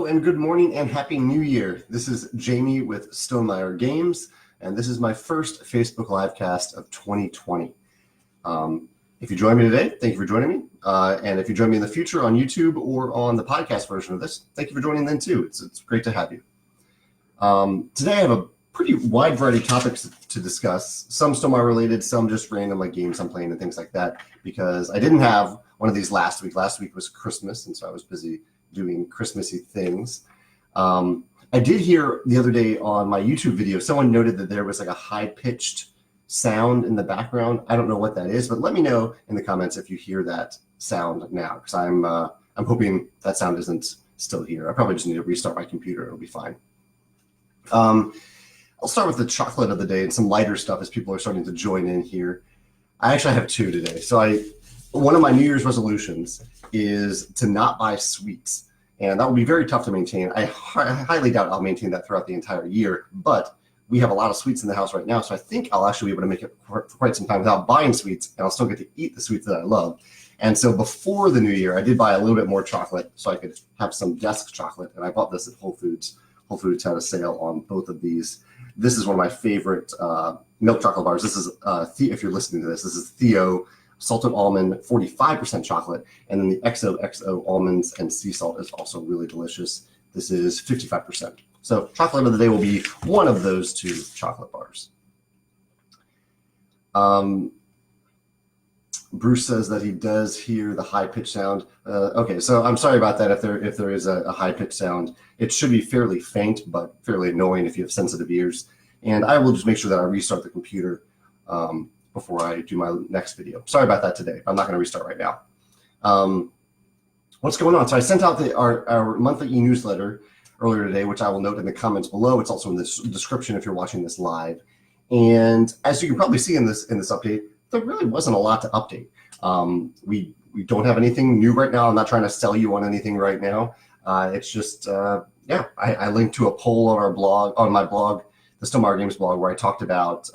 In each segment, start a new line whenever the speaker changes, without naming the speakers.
and good morning and happy new year. This is Jamie with Stonemaier Games, and this is my first Facebook live cast of 2020. If you join me today, thank you for joining me. And if you join me in the future on YouTube or on the podcast version of this, thank you for joining then too. It's great to have you. Today I have a pretty wide variety of topics to discuss, some Stonemaier related, some just random like games I'm playing and things like that, because I didn't have one of these last week. Last week was Christmas, and so I was busy doing Christmassy things. I did hear the other day on my YouTube video, someone noted that there was like a high-pitched sound in the background. I don't know what that is, but let me know in the comments if you hear that sound now, because I'm hoping that sound isn't still here. I probably just need to restart my computer. It'll be fine. I'll start with the chocolate of the day and some lighter stuff as people are starting to join in here. I actually have two today. So one of my New Year's resolutions is to not buy sweets. And that will be very tough to maintain. I highly doubt I'll maintain that throughout the entire year, but we have a lot of sweets in the house right now, so I think I'll actually be able to make it for quite some time without buying sweets, and I'll still get to eat the sweets that I love. And so before the new year, I did buy a little bit more chocolate so I could have some desk chocolate, and I bought this at Whole Foods. Whole Foods had a sale on both of these. This is one of my favorite milk chocolate bars. This is, if you're listening to this is Theo Salted Almond 45% chocolate, and then the XOXO almonds and sea salt is also really delicious. This is 55%. So chocolate of the day will be one of those two chocolate bars. Bruce says that he does hear the high-pitched sound. Okay, so I'm sorry about that if there is a high-pitched sound. It should be fairly faint, but fairly annoying if you have sensitive ears. And I will just make sure that I restart the computer before I do my next video. Sorry about that today. I'm not going to restart right now. What's going on? So I sent out our monthly e-newsletter earlier today, which I will note in the comments below. It's also in the description if you're watching this live. And as you can probably see in this update, there really wasn't a lot to update. We don't have anything new right now. I'm not trying to sell you on anything right now. It's just, I linked to a poll on my blog, the Stonemaier Games blog, where I talked about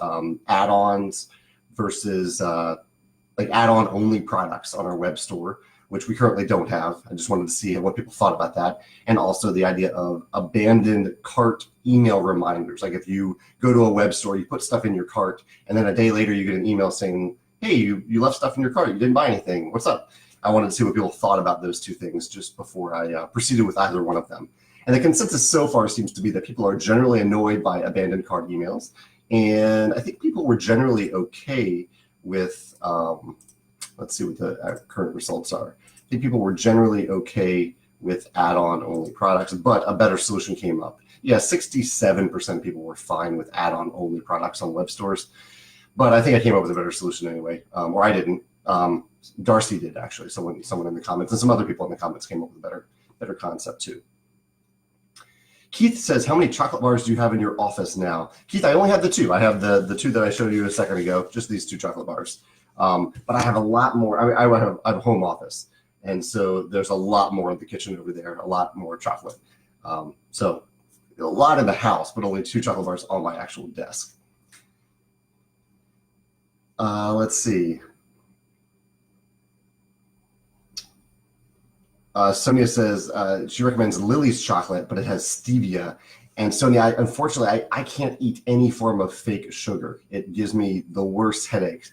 add-ons versus like add-on only products on our web store, which we currently don't have. I just wanted to see what people thought about that. And also the idea of abandoned cart email reminders. Like if you go to a web store, you put stuff in your cart, and then a day later you get an email saying, hey, you left stuff in your cart, you didn't buy anything, what's up? I wanted to see what people thought about those two things just before I proceeded with either one of them. And the consensus so far seems to be that people are generally annoyed by abandoned cart emails. And I think people were generally okay with, let's see what the current results are. I think people were generally okay with add-on only products, but a better solution came up. Yeah, 67% of people were fine with add-on only products on web stores, but I think I came up with a better solution anyway, or I didn't. Darcy did actually. Someone in the comments and some other people in the comments came up with a better concept too. Keith says, how many chocolate bars do you have in your office now? Keith, I only have the two. I have the two that I showed you a second ago, just these two chocolate bars. But I have a lot more. I have a home office, and so there's a lot more in the kitchen over there, a lot more chocolate. So a lot in the house, but only two chocolate bars on my actual desk. Let's see. Sonia says she recommends Lily's chocolate, but it has stevia. And Sonia, unfortunately, I can't eat any form of fake sugar. It gives me the worst headaches,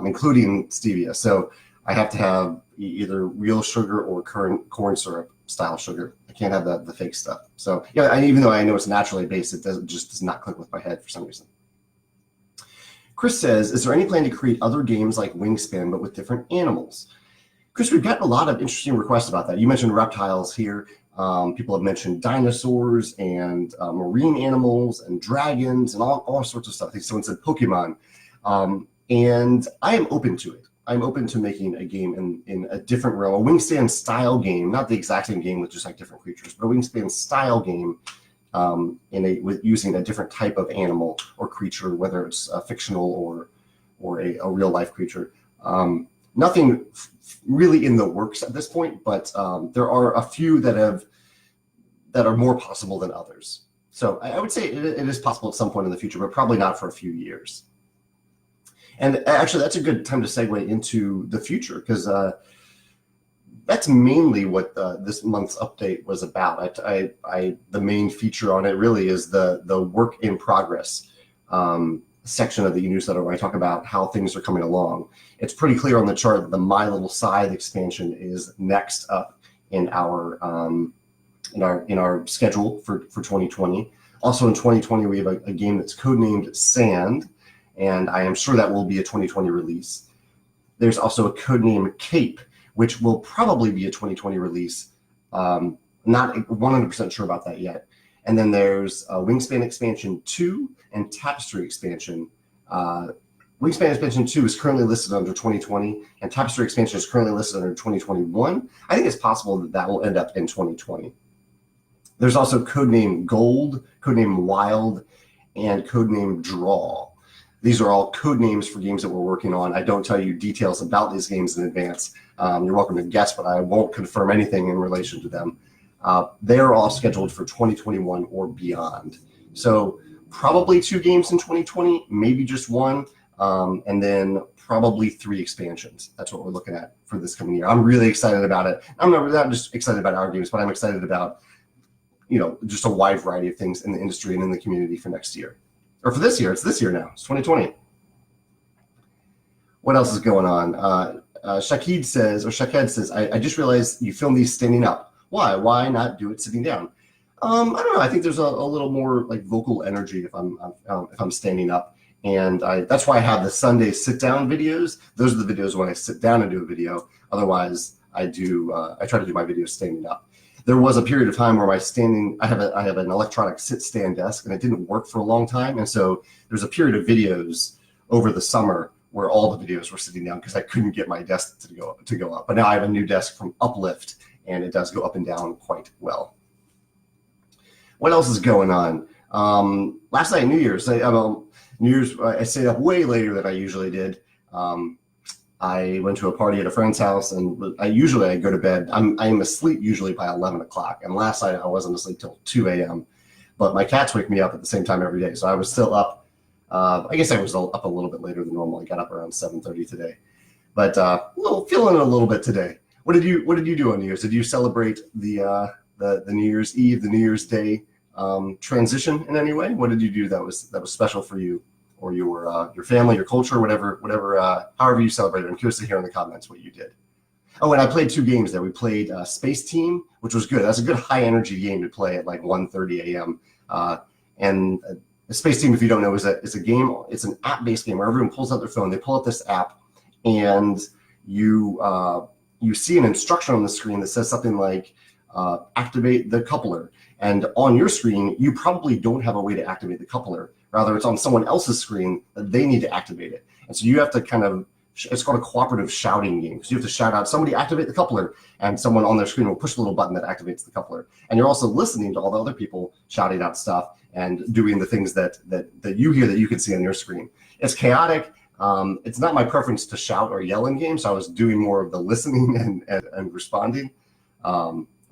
including stevia. So I have to have either real sugar or corn syrup style sugar. I can't have the fake stuff. So yeah, even though I know it's naturally based, it just does not click with my head for some reason. Chris says, is there any plan to create other games like Wingspan, but with different animals? Chris, we've gotten a lot of interesting requests about that. You mentioned reptiles here. People have mentioned dinosaurs and marine animals and dragons and all sorts of stuff. I think someone said Pokemon. And I am open to it. I'm open to making a game in a different realm, a Wingspan style game, not the exact same game with just like different creatures, but a Wingspan style game with using a different type of animal or creature, whether it's a fictional or a real life creature. Nothing really in the works at this point, but there are a few that are more possible than others. So I would say it is possible at some point in the future, but probably not for a few years. And actually, that's a good time to segue into the future, because that's mainly what this month's update was about. The main feature on it really is the work in progress section of the newsletter where I talk about how things are coming along. It's pretty clear on the chart that the My Little Scythe expansion is next up in our schedule for 2020. Also in 2020, we have a game that's codenamed Sand, and I am sure that will be a 2020 release. There's also a codename Cape, which will probably be a 2020 release. Not 100% sure about that yet. And then there's Wingspan Expansion 2 and Tapestry Expansion. Wingspan Expansion 2 is currently listed under 2020, and Tapestry Expansion is currently listed under 2021. I think it's possible that that will end up in 2020. There's also codename Gold, codename Wild, and codename Draw. These are all code names for games that we're working on. I don't tell you details about these games in advance. You're welcome to guess, but I won't confirm anything in relation to them. They're all scheduled for 2021 or beyond. So probably 2 games in 2020, maybe just 1, and then probably 3 expansions. That's what we're looking at for this coming year. I'm really excited about it. I'm not just excited about our games, but I'm excited about, just a wide variety of things in the industry and in the community for next year. Or for this year. It's this year now. It's 2020. What else is going on? Shaked says, I just realized you film these standing up. Why? Why not do it sitting down? I don't know. I think there's a little more like vocal energy if I'm standing up, and that's why I have the Sunday sit down videos. Those are the videos when I sit down and do a video. Otherwise, I try to do my videos standing up. There was a period of time where I have an electronic sit-stand desk, and it didn't work for a long time. And so there's a period of videos over the summer where all the videos were sitting down because I couldn't get my desk to go up. But now I have a new desk from Uplift, and it does go up and down quite well. What else is going on? Last night, New Year's, I stayed up way later than I usually did. I went to a party at a friend's house, and I go to bed. I'm asleep usually by 11 o'clock. And last night I wasn't asleep till 2 a.m. But my cats wake me up at the same time every day. So I was still up. I guess I was up a little bit later than normal. I got up around 7:30 today. But feeling it a little bit today. What did you do on New Year's? Did you celebrate the New Year's Eve, the New Year's Day transition in any way? What did you do that was special for you? Or your family, your culture, whatever, however you celebrate it. I'm curious to hear in the comments what you did. Oh, and I played 2 games there. We played Space Team, which was good. That's a good high energy game to play at like 1:30 a.m. And Space Team, if you don't know, is a game. It's an app-based game where everyone pulls out their phone. They pull up this app, and you see an instruction on the screen that says something like activate the coupler. And on your screen, you probably don't have a way to activate the coupler. Rather, it's on someone else's screen that they need to activate it. And so you have to it's called a cooperative shouting game. So you have to shout out, somebody activate the coupler, and someone on their screen will push the little button that activates the coupler. And you're also listening to all the other people shouting out stuff and doing the things that you hear that you can see on your screen. It's chaotic. It's not my preference to shout or yell in games, so I was doing more of the listening and responding.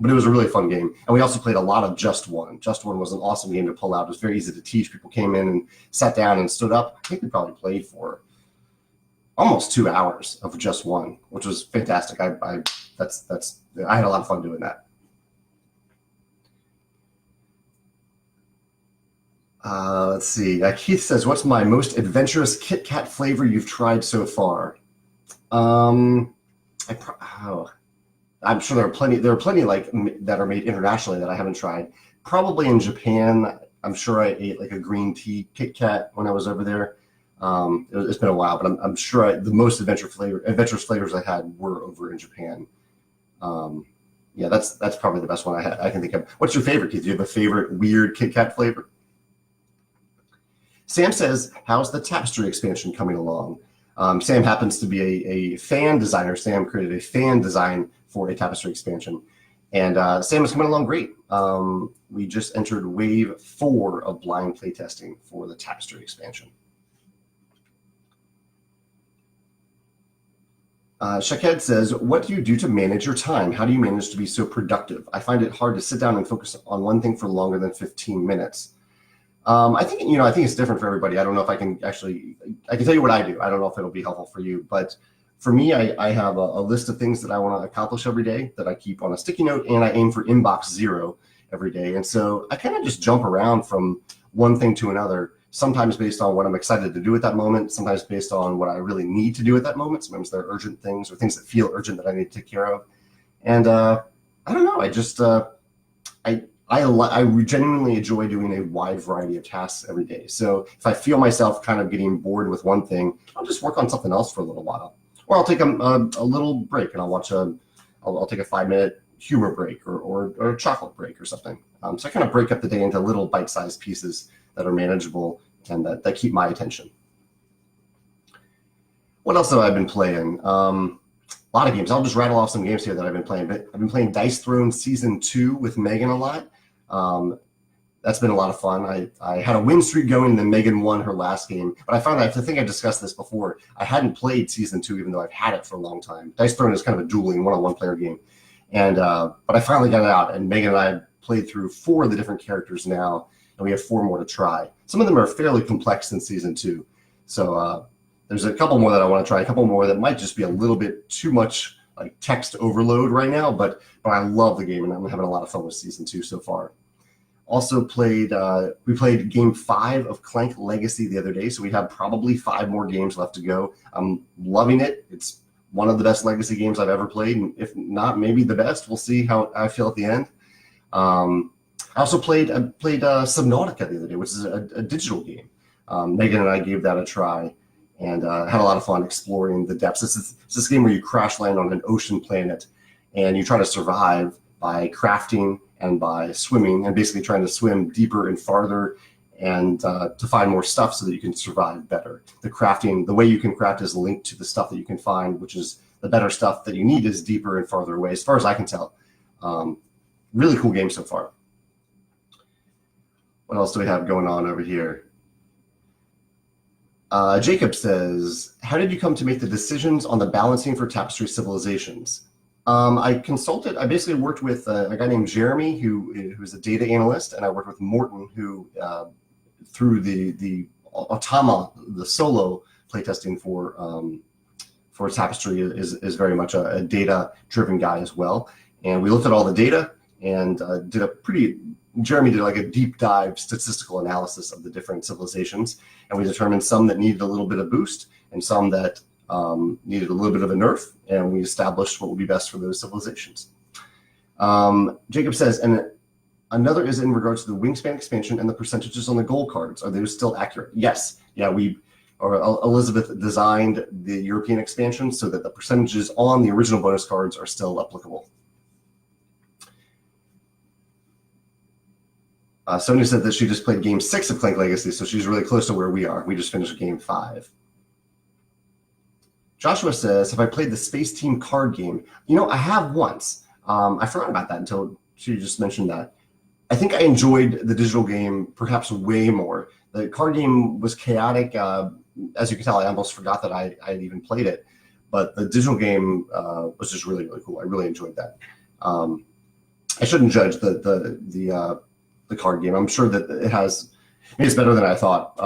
But it was a really fun game. And we also played a lot of Just One. Just One was an awesome game to pull out. It was very easy to teach. People came in and sat down and stood up. I think we probably played for almost 2 hours of Just One, which was fantastic. I had a lot of fun doing that. Let's see. Keith says, what's my most adventurous Kit Kat flavor you've tried so far? I'm sure there are plenty like that are made internationally that I haven't tried. Probably in Japan, I'm sure I ate like a green tea Kit Kat when I was over there. It's been a while, but I'm sure the most adventurous flavors I had were over in Japan. Yeah, that's probably the best one I can think of. What's your favorite, Keith? Do you have a favorite weird Kit Kat flavor? Sam says, how's the Tapestry expansion coming along? Sam happens to be a fan designer. Sam created a fan design for a Tapestry expansion. And Sam is coming along great. We just entered wave 4 of blind playtesting for the Tapestry expansion. Shaked says, what do you do to manage your time? How do you manage to be so productive? I find it hard to sit down and focus on one thing for longer than 15 minutes. I think it's different for everybody. I don't know if I can tell you what I do. I don't know if it'll be helpful for you, but for me, I have a list of things that I want to accomplish every day that I keep on a sticky note, and I aim for inbox 0 every day. And so I kind of just jump around from one thing to another, sometimes based on what I'm excited to do at that moment, sometimes based on what I really need to do at that moment. Sometimes there are urgent things or things that feel urgent that I need to take care of. And I don't know, I just, I genuinely enjoy doing a wide variety of tasks every day. So if I feel myself kind of getting bored with one thing, I'll just work on something else for a little while. Or I'll take a little break and I'll take a 5-minute humor break or a chocolate break or something. So I kind of break up the day into little bite-sized pieces that are manageable and that keep my attention. What else have I been playing? A lot of games. I'll just rattle off some games here that I've been playing. But I've been playing Dice Throne Season 2 with Megan a lot. That's been a lot of fun. I had a win streak going, and then Megan won her last game. But I found that, I think I discussed this before, I hadn't played Season 2, even though I've had it for a long time. Dice Throne is kind of a dueling one-on-one player game. And but I finally got it out, and Megan and I have played through 4 of the different characters now, and we have 4 more to try. Some of them are fairly complex in Season 2. So there's a couple more that I want to try, a couple more that might just be a little bit too much like text overload right now, but I love the game, and I'm having a lot of fun with Season 2 so far. Also played, we played Game 5 of Clank Legacy the other day, so we have probably 5 more games left to go. I'm loving it. It's one of the best Legacy games I've ever played, and if not, maybe the best. We'll see how I feel at the end. I also played Subnautica the other day, which is a digital game. Megan and I gave that a try and had a lot of fun exploring the depths. It's this game where you crash land on an ocean planet, and you try to survive by crafting and by swimming, and basically trying to swim deeper and farther and to find more stuff so that you can survive better. The crafting, the way you can craft is linked to the stuff that you can find, which is the better stuff that you need is deeper and farther away, as far as I can tell. Really cool game so far. What else do we have going on over here? Jacob says, how did you come to make the decisions on the balancing for Tapestry Civilizations? I basically worked with a guy named Jeremy, who's a data analyst, and I worked with Morton, who through the Automa, the solo playtesting for Tapestry is very much a data-driven guy as well. And we looked at all the data and Jeremy did like a deep dive statistical analysis of the different civilizations, and we determined some that needed a little bit of boost and some that needed a little bit of a nerf, and we established what would be best for those civilizations. Jacob says, and another is in regards to the Wingspan expansion and the percentages on the goal cards. Are those still accurate? Yes. Yeah, Elizabeth designed the European expansion so that the percentages on the original bonus cards are still applicable. Sonia said that she just played Game 6 of Clank Legacy, so she's really close to where we are. We just finished Game 5. Joshua says, have I played the Space Team card game? You know, I have once. I forgot about that until she just mentioned that. I think I enjoyed the digital game perhaps way more. The card game was chaotic. As you can tell, I almost forgot that I had even played it. But the digital game was just really, really cool. I really enjoyed that. I shouldn't judge the card game. I'm sure that maybe it's better than I thought.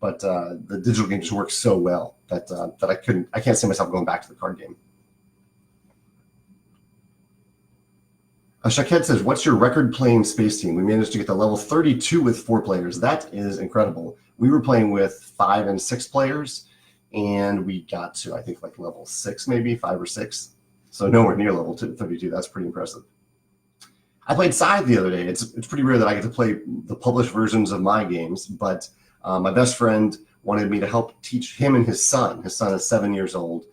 But the digital game just works so well that I can't see myself going back to the card game. Shaked says, what's your record playing Space Team? We managed to get to level 32 with 4 players. That is incredible. We were playing with 5 and 6 players, and we got to, I think, like level 6, maybe 5 or 6. So nowhere near level 32. That's pretty impressive. I played Scythe the other day. It's pretty rare that I get to play the published versions of my games, but my best friend wanted me to help teach him and his son. His son is 7 years old.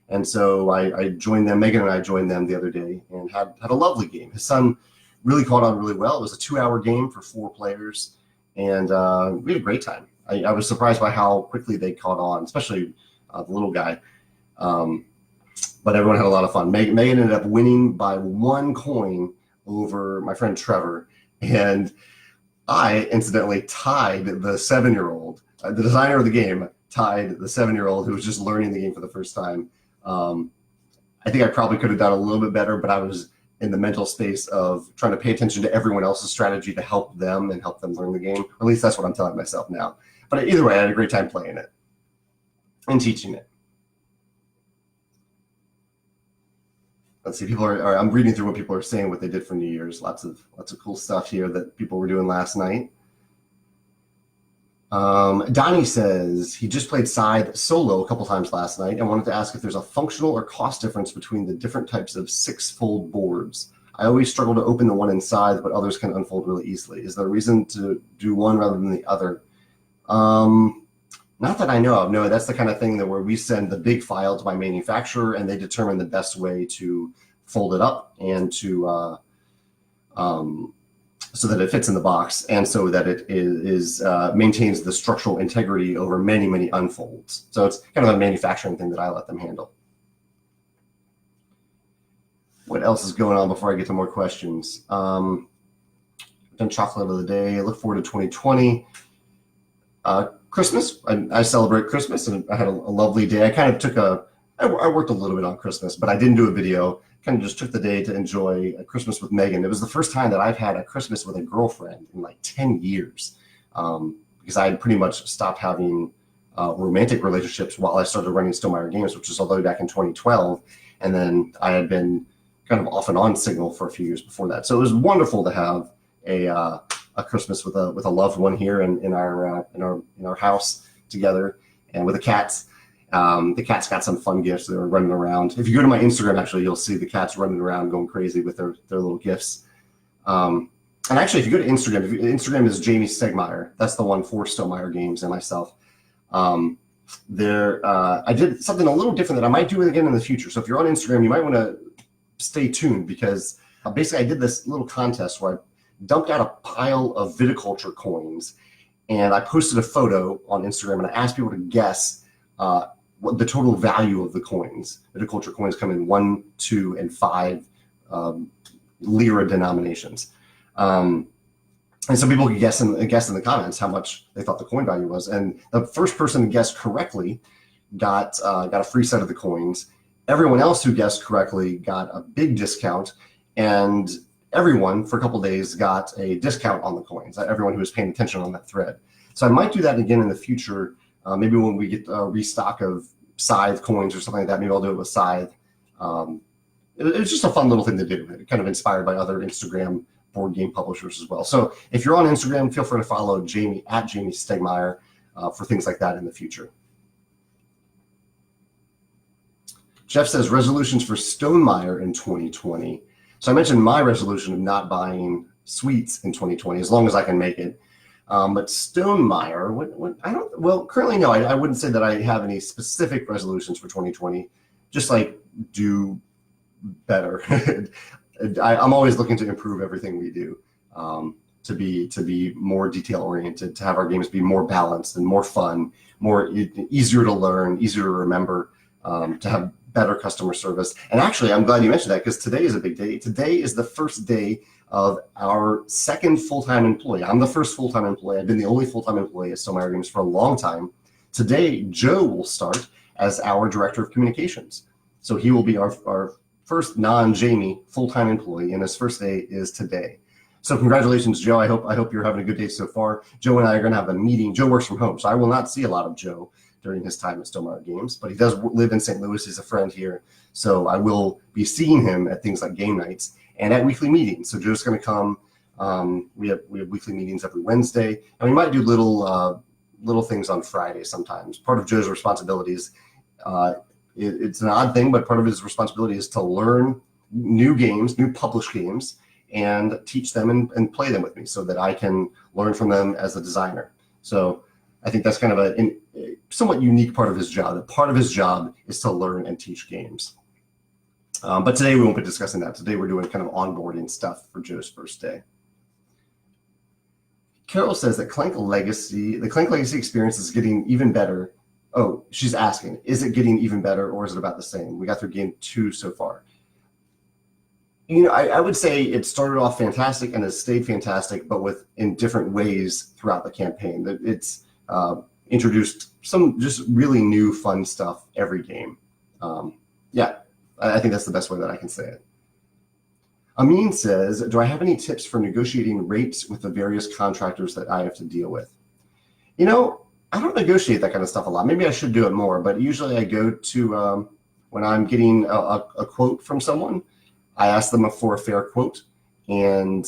And so I joined them, Megan and I joined them the other day and had a lovely game. His son really caught on really well. It was a 2-hour game for 4 players, and we had a great time. I was surprised by how quickly they caught on, especially the little guy. But everyone had a lot of fun. Megan ended up winning by 1 coin over my friend Trevor, and I incidentally tied the 7-year-old. The designer of the game tied the 7-year-old who was just learning the game for the first time. I think I probably could have done a little bit better, but I was in the mental space of trying to pay attention to everyone else's strategy to help them and help them learn the game. Or at least that's what I'm telling myself now. But either way, I had a great time playing it and teaching it. let's see, I'm reading through what people are saying, what they did for New Year's. Lots of cool stuff here that people were doing last night. Donnie says he just played Scythe solo a couple times last night and wanted to ask if there's a functional or cost difference between the different types of 6-fold boards. I always struggle to open the one in Scythe, but others can unfold really easily. Is there a reason to do one rather than the other? Not that I know of. No, that's the kind of thing that where we send the big file to my manufacturer and they determine the best way to fold it up and to so that it fits in the box and so that it is maintains the structural integrity over many, many unfolds. So it's kind of a manufacturing thing that I let them handle. What else is going on before I get to more questions? Done chocolate of the day. I look forward to 2020. Christmas. I celebrate Christmas, and I had a lovely day. I kind of took I worked a little bit on Christmas, but I didn't do a video. Kind of just took the day to enjoy a Christmas with Megan. It was the first time that I've had a Christmas with a girlfriend in like 10 years, because I had pretty much stopped having romantic relationships while I started running Stonemaier Games, which was all the way back in 2012. And then I had been kind of off and on Signal for a few years before that. So it was wonderful to have a Christmas with a loved one here in our house together, and with the cats. The cats got some fun gifts. They were running around. If you go to my Instagram, actually, you'll see the cats running around going crazy with their little gifts. And actually, if you go to Instagram, Instagram is Jamie Stonemaier. That's the one for Stonemaier Games and myself. I did something a little different that I might do again in the future. So if you're on Instagram, you might want to stay tuned, because basically I did this little contest where I dumped out a pile of viticulture coins, and I posted a photo on Instagram, and I asked people to guess what the total value of the coins. Viticulture coins come in 1, 2, and 5 lira denominations. And so people could guess in the comments how much they thought the coin value was. And the first person to guess correctly got a free set of the coins. Everyone else who guessed correctly got a big discount, and everyone for a couple days got a discount on the coins. Everyone who was paying attention on that thread. So I might do that again in the future. Maybe when we get a restock of Scythe coins or something like that, maybe I'll do it with Scythe. It's just a fun little thing to do, kind of inspired by other Instagram board game publishers as well. So if you're on Instagram, feel free to follow Jamie at Jamie Stonemaier for things like that in the future. Jeff says resolutions for Stonemaier in 2020. So I mentioned my resolution of not buying sweets in 2020 as long as I can make it. But Stonemaier, currently no, I wouldn't say that I have any specific resolutions for 2020. Just like do better. I'm always looking to improve everything we do, to be more detail oriented, to have our games be more balanced and more fun, more easier to learn, easier to remember, to have better customer service. And actually, I'm glad you mentioned that, because today is a big day. Today is the first day of our second full-time employee. I'm the first full-time employee. I've been the only full-time employee at Stonemaier Games for a long time. Today, Joe will start as our director of communications. So he will be our first non-Jamie full-time employee, and his first day is today. So congratulations, Joe. I hope you're having a good day so far. Joe and I are going to have a meeting. Joe works from home, so I will not see a lot of Joe during his time at Stonemaier Games, but he does live in St. Louis. He's a friend here, so I will be seeing him at things like game nights and at weekly meetings. So Joe's going to come. We have weekly meetings every Wednesday, and we might do little things on Friday sometimes. Part of Joe's responsibilities, it's an odd thing, but part of his responsibility is to learn new games, new published games, and teach them and play them with me so that I can learn from them as a designer. So I think that's kind of a somewhat unique part of his job. That part of his job is to learn and teach games. But today we won't be discussing that. Today we're doing kind of onboarding stuff for Joe's first day. Carol says that the Clank Legacy experience is getting even better. Oh, she's asking, is it getting even better or is it about the same? We got through game 2 so far. I would say it started off fantastic and has stayed fantastic, but in different ways throughout the campaign. It's introduced some just really new fun stuff every game. I think that's the best way that I can say it. Amin says, do I have any tips for negotiating rates with the various contractors that I have to deal with? I don't negotiate that kind of stuff a lot. Maybe I should do it more, but usually I go to, when I'm getting a quote from someone, I ask them for a fair quote, and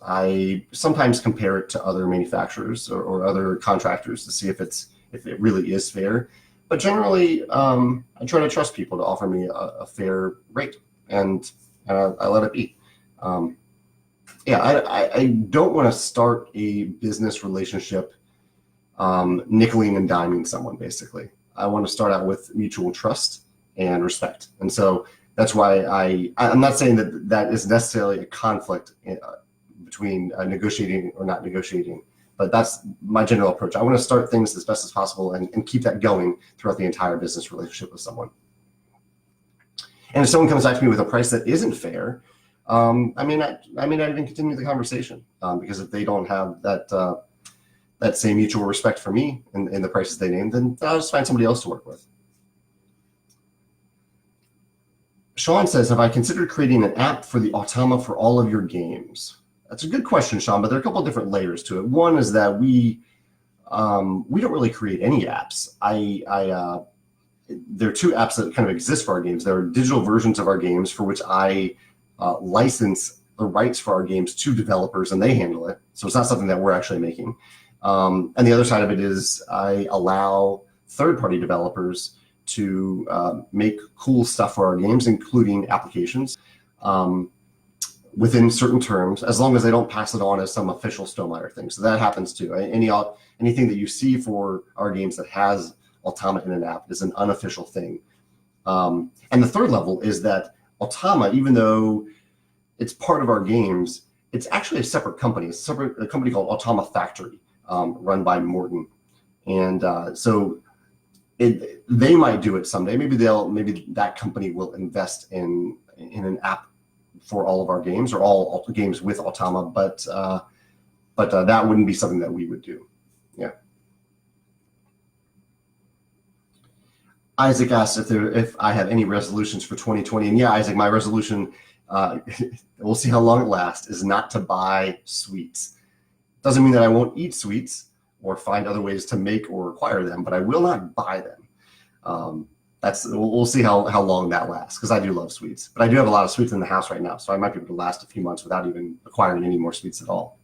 I sometimes compare it to other manufacturers or other contractors to see if it really is fair. But generally, I try to trust people to offer me a fair rate, and I let it be. I don't want to start a business relationship nickeling and diming someone, basically. I want to start out with mutual trust and respect. And so that's why I'm not saying that is necessarily a conflict between negotiating or not negotiating, but that's my general approach. I want to start things as best as possible and keep that going throughout the entire business relationship with someone. And if someone comes back to me with a price that isn't fair, I may not even continue the conversation because if they don't have that same mutual respect for me in the prices they name, then I'll just find somebody else to work with. Sean says, have I considered creating an app for the Automa for all of your games? That's a good question, Sean, but there are a couple of different layers to it. One is that we don't really create any apps. There are two apps that kind of exist for our games. There are digital versions of our games for which I license the rights for our games to developers, and they handle it. So it's not something that we're actually making. And the other side of it is I allow third-party developers to make cool stuff for our games, including applications, within certain terms, as long as they don't pass it on as some official Stonemaier thing. So that happens too. Anything that you see for our games that has Automa in an app is an unofficial thing. And the third level is that Automa, even though it's part of our games, it's actually a separate company. It's a company called Automa Factory, run by Morton. And so they might do it someday. Maybe that company will invest in an app for all of our games or all games with Automa, but that wouldn't be something that we would do. Yeah. Isaac asked if I have any resolutions for 2020, and yeah, Isaac, my resolution, we'll see how long it lasts, is not to buy sweets. Doesn't mean that I won't eat sweets or find other ways to make or acquire them, but I will not buy them. We'll see how long that lasts, because I do love sweets. But I do have a lot of sweets in the house right now, so I might be able to last a few months without even acquiring any more sweets at all.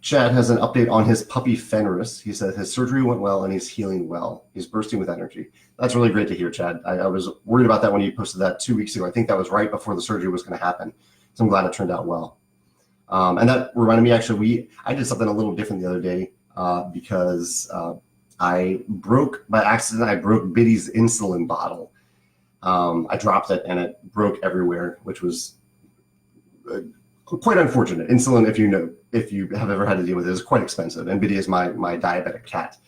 Chad has an update on his puppy Fenris. He said his surgery went well and he's healing well. He's bursting with energy. That's really great to hear, Chad. I was worried about that when you posted that 2 weeks ago. I think that was right before the surgery was going to happen. So I'm glad it turned out well. And that reminded me, actually, I did something a little different the other day because by accident, I broke Biddy's insulin bottle. I dropped it and it broke everywhere, which was quite unfortunate. Insulin, if you have ever had to deal with it, is quite expensive. And Biddy is my diabetic cat.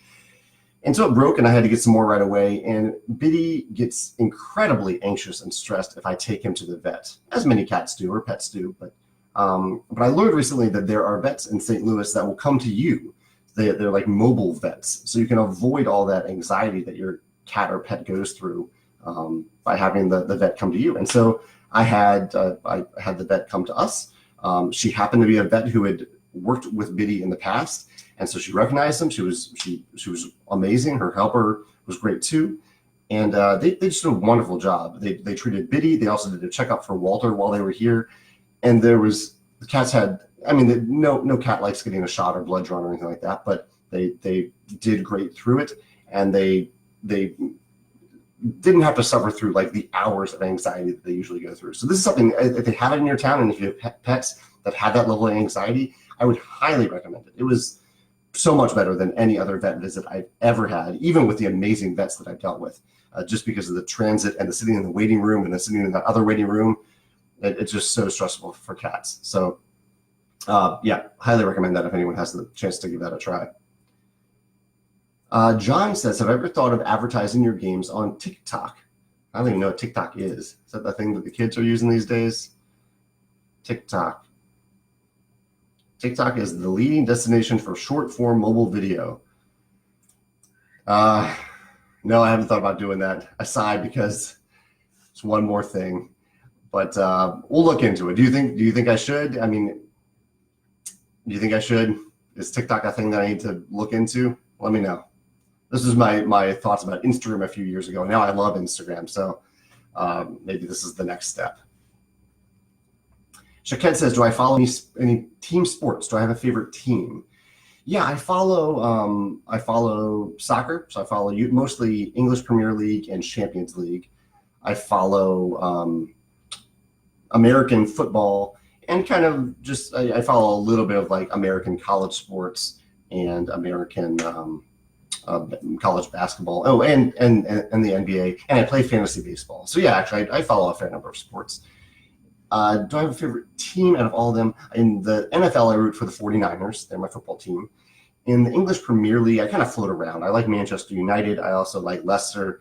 And so it broke and I had to get some more right away. And Biddy gets incredibly anxious and stressed if I take him to the vet, as many cats do or pets do. But I learned recently that there are vets in St. Louis that will come to you. They're like mobile vets. So you can avoid all that anxiety that your cat or pet goes through by having the vet come to you. And so I had the vet come to us. She happened to be a vet who had worked with Biddy in the past. And so she recognized him. She was amazing. Her helper was great too. And they just did a wonderful job. They treated Biddy. They also did a checkup for Walter while they were here. And the cats had, no cat likes getting a shot or blood drawn or anything like that, but they did great through it. And they didn't have to suffer through like the hours of anxiety that they usually go through. So this is something, if they have it in your town and if you have pets that have that level of anxiety, I would highly recommend it. It was so much better than any other vet visit I've ever had, even with the amazing vets that I've dealt with, just because of the transit and the sitting in the waiting room and the sitting in that other waiting room. It's just so stressful for cats. So highly recommend that if anyone has the chance to give that a try. John says, have I ever thought of advertising your games on TikTok? I don't even know what TikTok is. Is that the thing that the kids are using these days? TikTok. TikTok is the leading destination for short-form mobile video. No, I haven't thought about doing that aside because it's one more thing. But we'll look into it. Do you think I should? Do you think I should? Is TikTok a thing that I need to look into? Let me know. This is my thoughts about Instagram a few years ago. Now I love Instagram. So maybe this is the next step. Shaked says, do I follow any team sports? Do I have a favorite team? Yeah, I follow soccer. So I follow mostly English Premier League and Champions League. I follow American football, and kind of just I follow a little bit of like American college sports and American college basketball. Oh, and the NBA, and I play fantasy baseball. So yeah, actually, I follow a fair number of sports. Do I have a favorite team out of all of them? In the NFL, I root for the 49ers. They're my football team. In the English Premier League, I kind of float around. I like Manchester United. I also like Leicester,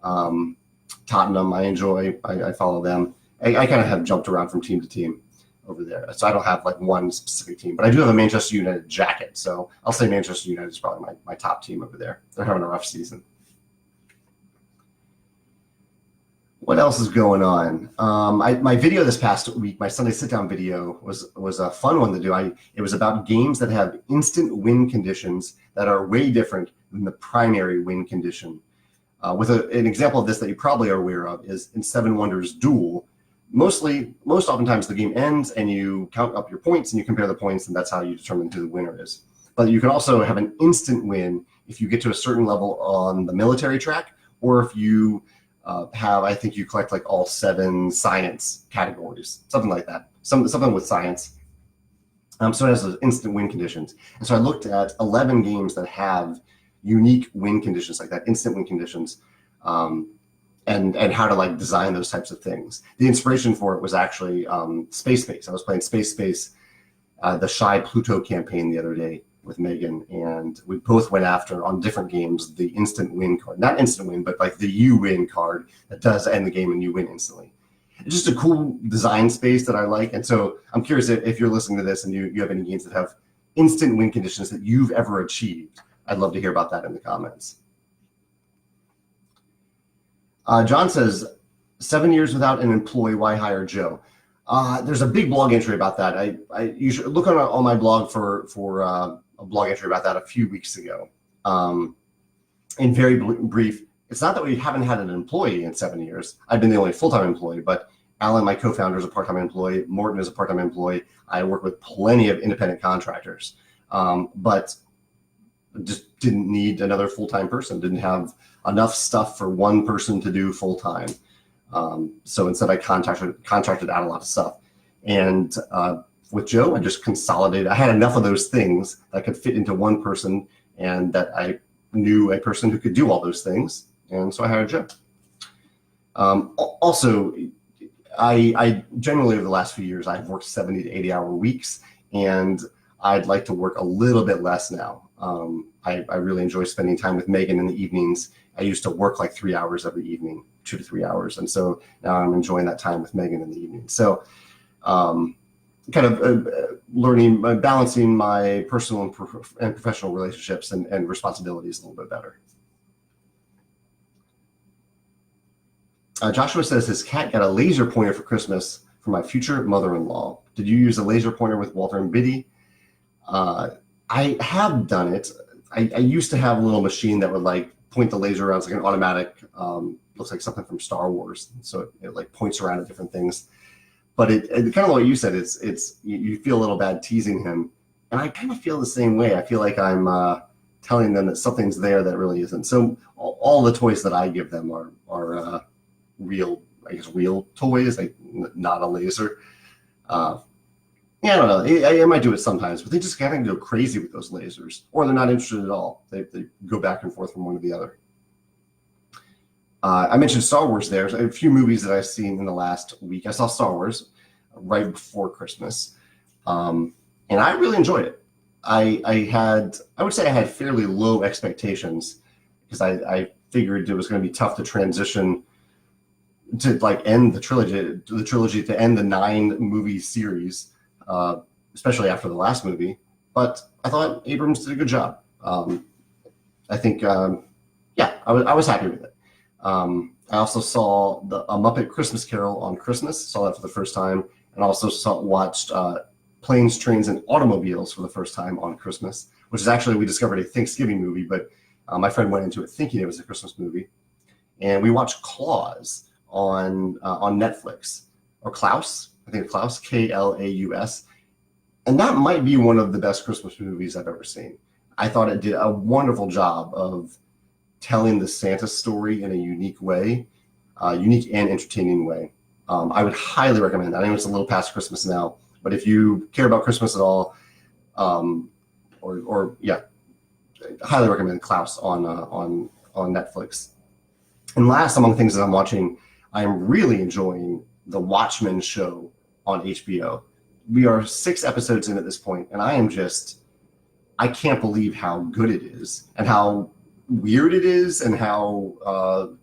Tottenham. I follow them. I kind of have jumped around from team to team over there. So I don't have like one specific team, but I do have a Manchester United jacket. So I'll say Manchester United is probably my top team over there. They're having a rough season. What else is going on? My video this past week, my Sunday sit-down video, was a fun one to do. It was about games that have instant win conditions that are way different than the primary win condition. With an example of this that you probably are aware of is in Seven Wonders Duel. Most oftentimes the game ends and you count up your points and you compare the points, and that's how you determine who the winner is. But you can also have an instant win if you get to a certain level on the military track, or if you I think you collect like all 7 science categories, something like that, something with science. So it has those instant win conditions. And so I looked at 11 games that have unique win conditions like that, instant win conditions, and how to like design those types of things. The inspiration for it was actually Space. I was playing Space, the Shy Pluto campaign the other day with Megan, and we both went after, on different games, the instant win card. Not instant win, but like the you win card that does end the game and you win instantly. It's just a cool design space that I like. And so I'm curious if you're listening to this and you have any games that have instant win conditions that you've ever achieved. I'd love to hear about that in the comments. John says, 7 years without an employee, why hire Joe? There's a big blog entry about that. You should look on my blog for a blog entry about that a few weeks ago. In very brief, it's not that we haven't had an employee in 7 years. I've been the only full-time employee, but Alan, my co-founder, is a part-time employee. Morton is a part-time employee. I work with plenty of independent contractors, but just didn't need another full-time person, didn't have enough stuff for one person to do full-time. So instead I contracted out a lot of stuff. And with Joe, I just consolidated. I had enough of those things that could fit into one person, and that I knew a person who could do all those things. And so I hired Joe. Also, I generally over the last few years, I've worked 70 to 80 hour weeks, and I'd like to work a little bit less now. I really enjoy spending time with Megan in the evenings. I used to work like 3 hours every evening, 2 to 3 hours. And so now I'm enjoying that time with Megan in the evening. So kind of learning, balancing my personal and professional relationships and responsibilities a little bit better. Joshua says his cat got a laser pointer for Christmas for my future mother-in-law. Did you use a laser pointer with Walter and Biddy? I have done it. I used to have a little machine that would like point the laser around. It's like an automatic, looks like something from Star Wars. So it like points around at different things. But it kind of what you said, it's you feel a little bad teasing him. And I kind of feel the same way. I feel like I'm telling them that something's there that really isn't. So all the toys that I give them are real, I guess, real toys, like not a laser. Yeah, I don't know. I might do it sometimes, but they just kind of go crazy with those lasers, or they're not interested at all. They go back and forth from one to the other. I mentioned Star Wars there. A few movies that I've seen in the last week. I saw Star Wars right before Christmas, and I really enjoyed it. I would say I had fairly low expectations, because I figured it was going to be tough to transition to like end the trilogy to end the 9 movie series. Especially after the last movie, but I thought Abrams did a good job. I think, yeah, I was happy with it. I also saw a Muppet Christmas Carol on Christmas, saw that for the first time, and also watched Planes, Trains, and Automobiles for the first time on Christmas, which is actually, we discovered, a Thanksgiving movie, but my friend went into it thinking it was a Christmas movie. And we watched Claws, on Netflix, or Klaus. I think Klaus, Klaus, and that might be one of the best Christmas movies I've ever seen. I thought it did a wonderful job of telling the Santa story in a unique way, unique and entertaining way. I would highly recommend that. I know it's a little past Christmas now, but if you care about Christmas at all, highly recommend Klaus on Netflix. And last, among things that I'm watching, I am really enjoying the Watchmen show on HBO. We are 6 episodes in at this point, and I can't believe how good it is, and how weird it is, and how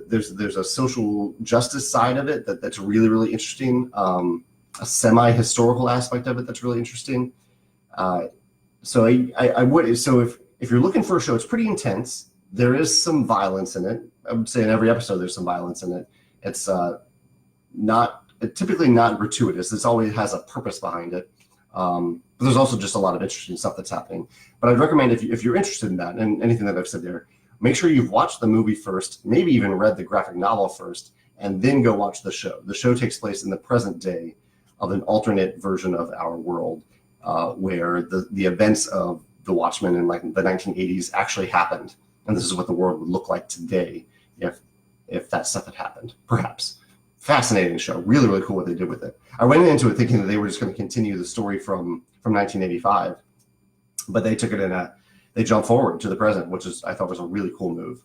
there's a social justice side of it that's really, really interesting. A semi-historical aspect of it that's really interesting. So if you're looking for a show, it's pretty intense. There is some violence in it. I would say in every episode there's some violence in it. It's typically not gratuitous. It always has a purpose behind it. But there's also just a lot of interesting stuff that's happening. But I'd recommend, if you're interested in that and anything that I've said there, make sure you've watched the movie first, maybe even read the graphic novel first, and then go watch the show. The show takes place in the present day of an alternate version of our world, where the events of the Watchmen in like the 1980s actually happened. And this is what the world would look like today if that stuff had happened, perhaps. Fascinating show. Really, really cool what they did with it. I went into it thinking that they were just going to continue the story from 1985, but they took it they jumped forward to the present, which I thought was a really cool move.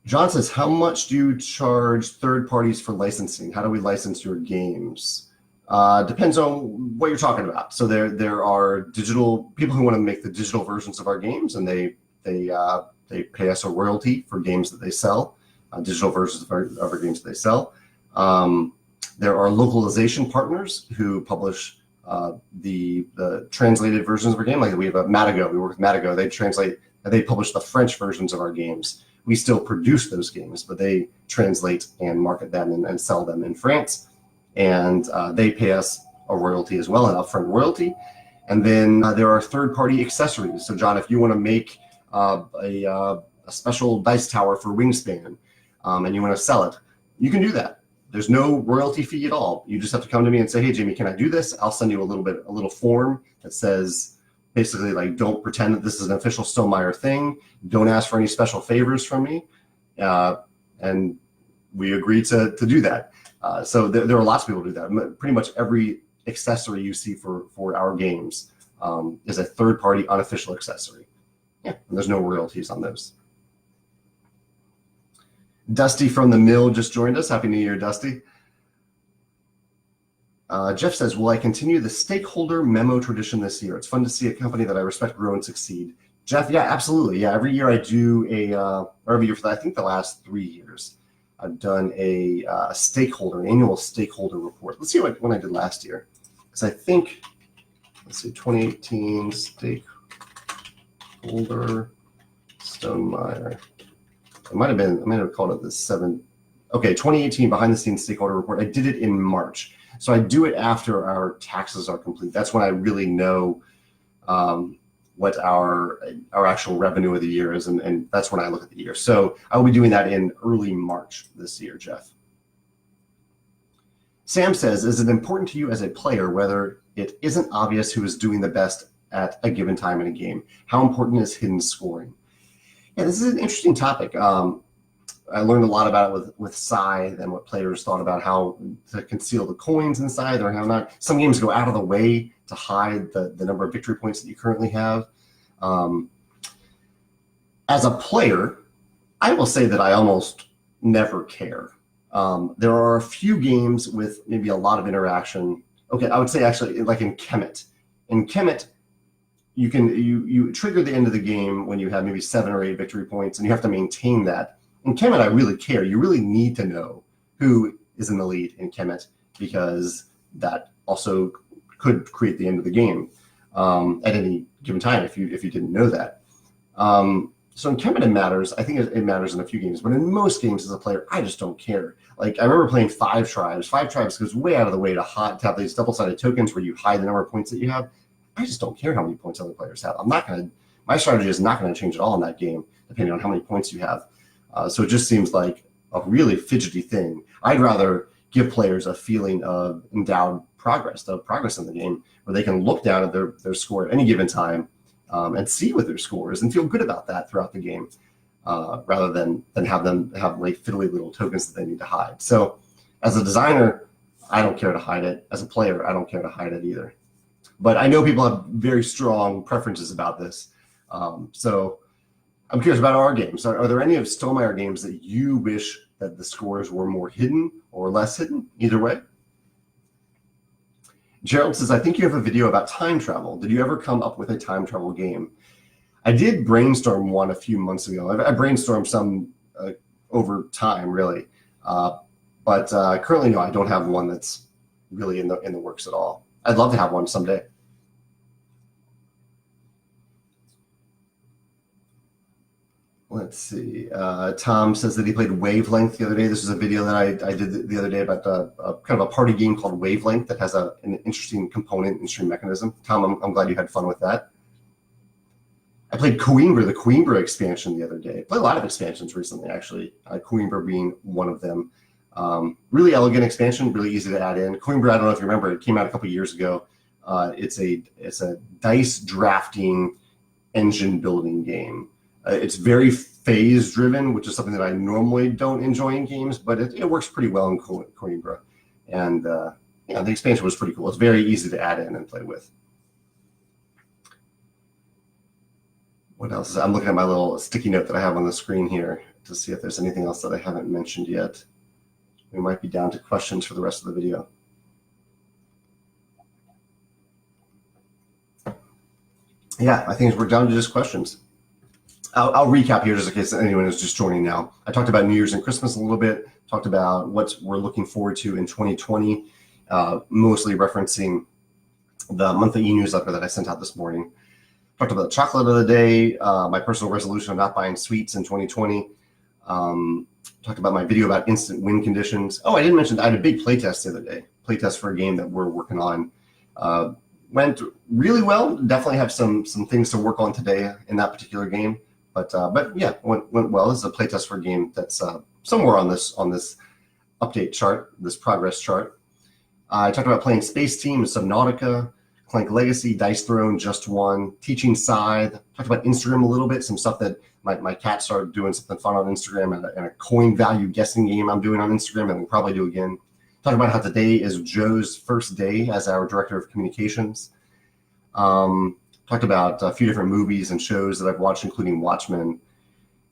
John says, how much do you charge third parties for licensing? How do we license your games? Depends on what you're talking about. So there are digital people who want to make the digital versions of our games, and they pay us a royalty for games that they sell, digital versions of our games that they sell. There are localization partners who publish the translated versions of our game. Like we have Matago. We work with Matago. They publish the French versions of our games. We still produce those games, but they translate and market them and sell them in France. And they pay us a royalty as well, an upfront royalty. And then there are third-party accessories. So, John, if you want to make a special dice tower for Wingspan and you want to sell it, you can do that. There's no royalty fee at all. You just have to come to me and say, hey, Jamie, can I do this? I'll send you a little form that says, basically, like, don't pretend that this is an official Stonemaier thing. Don't ask for any special favors from me. And we agree to do that. So there are lots of people who do that. Pretty much every accessory you see for our games is a third-party unofficial accessory. Yeah, and there's no royalties on those. Dusty from the Mill just joined us. Happy New Year, Dusty. Jeff says, will I continue the stakeholder memo tradition this year? It's fun to see a company that I respect grow and succeed. Jeff, yeah, absolutely. Yeah, every year I do every year for I think the last 3 years, I've done an annual stakeholder report. Let's see when I did last year. Because I think, 2018 stakeholder Stonemaier. I might have called it the 2018 behind the scenes stakeholder report. I did it in March. So I do it after our taxes are complete. That's when I really know what our actual revenue of the year is, and that's when I look at the year. So I will be doing that in early March this year, Jeff. Sam says, is it important to you as a player whether it isn't obvious who is doing the best at a given time in a game? How important is hidden scoring? Yeah, this is an interesting topic. I learned a lot about it with Scythe and what players thought about how to conceal the coins inside or how not. Some games go out of the way to hide the number of victory points that you currently have. As a player, I will say that I almost never care. There are a few games with maybe a lot of interaction. Okay, I would say actually like in Kemet. In Kemet, you trigger the end of the game when you have maybe 7 or 8 victory points, and you have to maintain that. In Kemet, I really care. You really need to know who is in the lead in Kemet because that also could create the end of the game at any given time if you didn't know that. So in Kemet, it matters. I think it matters in a few games, but in most games as a player, I just don't care. Like I remember playing Five Tribes. Five Tribes goes way out of the way to have these double-sided tokens where you hide the number of points that you have. I just don't care how many points other players have. My My strategy is not going to change at all in that game, depending on how many points you have. So it just seems like a really fidgety thing. I'd rather give players a feeling of endowed progress, of progress in the game, where they can look down at their score at any given time and see what their score is and feel good about that throughout the game, rather than have them have like fiddly little tokens that they need to hide. So as a designer, I don't care to hide it. As a player, I don't care to hide it either. But I know people have very strong preferences about this. So I'm curious about our games. Are there any of Stonemaier games that you wish that the scores were more hidden or less hidden? Either way. Gerald says, I think you have a video about time travel. Did you ever come up with a time travel game? I did brainstorm one a few months ago. I brainstormed some over time, really. But currently, no, I don't have one that's really in the works at all. I'd love to have one someday. Let's see. Tom says that he played Wavelength the other day. This is a video that I did the other day about kind of a party game called Wavelength that has an interesting component, interesting mechanism. Tom, I'm glad you had fun with that. I played Coimbra, the Coimbra expansion the other day. I played a lot of expansions recently, actually. Coimbra being one of them. Really elegant expansion, really easy to add in. Coimbra, I don't know if you remember, it came out a couple years ago. It's a dice drafting engine building game. It's very phase driven, which is something that I normally don't enjoy in games, but it works pretty well in Coimbra. And yeah, the expansion was pretty cool. It's very easy to add in and play with. What else? I'm looking at my little sticky note that I have on the screen here to see if there's anything else that I haven't mentioned yet. We might be down to questions for the rest of the video. Yeah, I think we're down to just questions. I'll recap here just in case anyone is just joining now. I talked about New Year's and Christmas a little bit, talked about what we're looking forward to in 2020, mostly referencing the monthly e-newsletter that I sent out this morning. Talked about the chocolate of the day, my personal resolution of not buying sweets in 2020. Talked about my video about instant win conditions. Oh, I didn't mention I had a big playtest the other day. Playtest for a game that we're working on. Went really well. Definitely have some things to work on today in that particular game. But yeah, went well. This is a playtest for a game that's somewhere on this update chart, this progress chart. I talked about playing Space Team, Subnautica, Clank Legacy, Dice Throne, Just One, teaching Scythe. Talked about Instagram a little bit, some stuff that my cat started doing something fun on Instagram, and a coin value guessing game I'm doing on Instagram, and we'll probably do again. Talked about how today is Joe's first day as our director of communications. Talked about a few different movies and shows that I've watched, including Watchmen.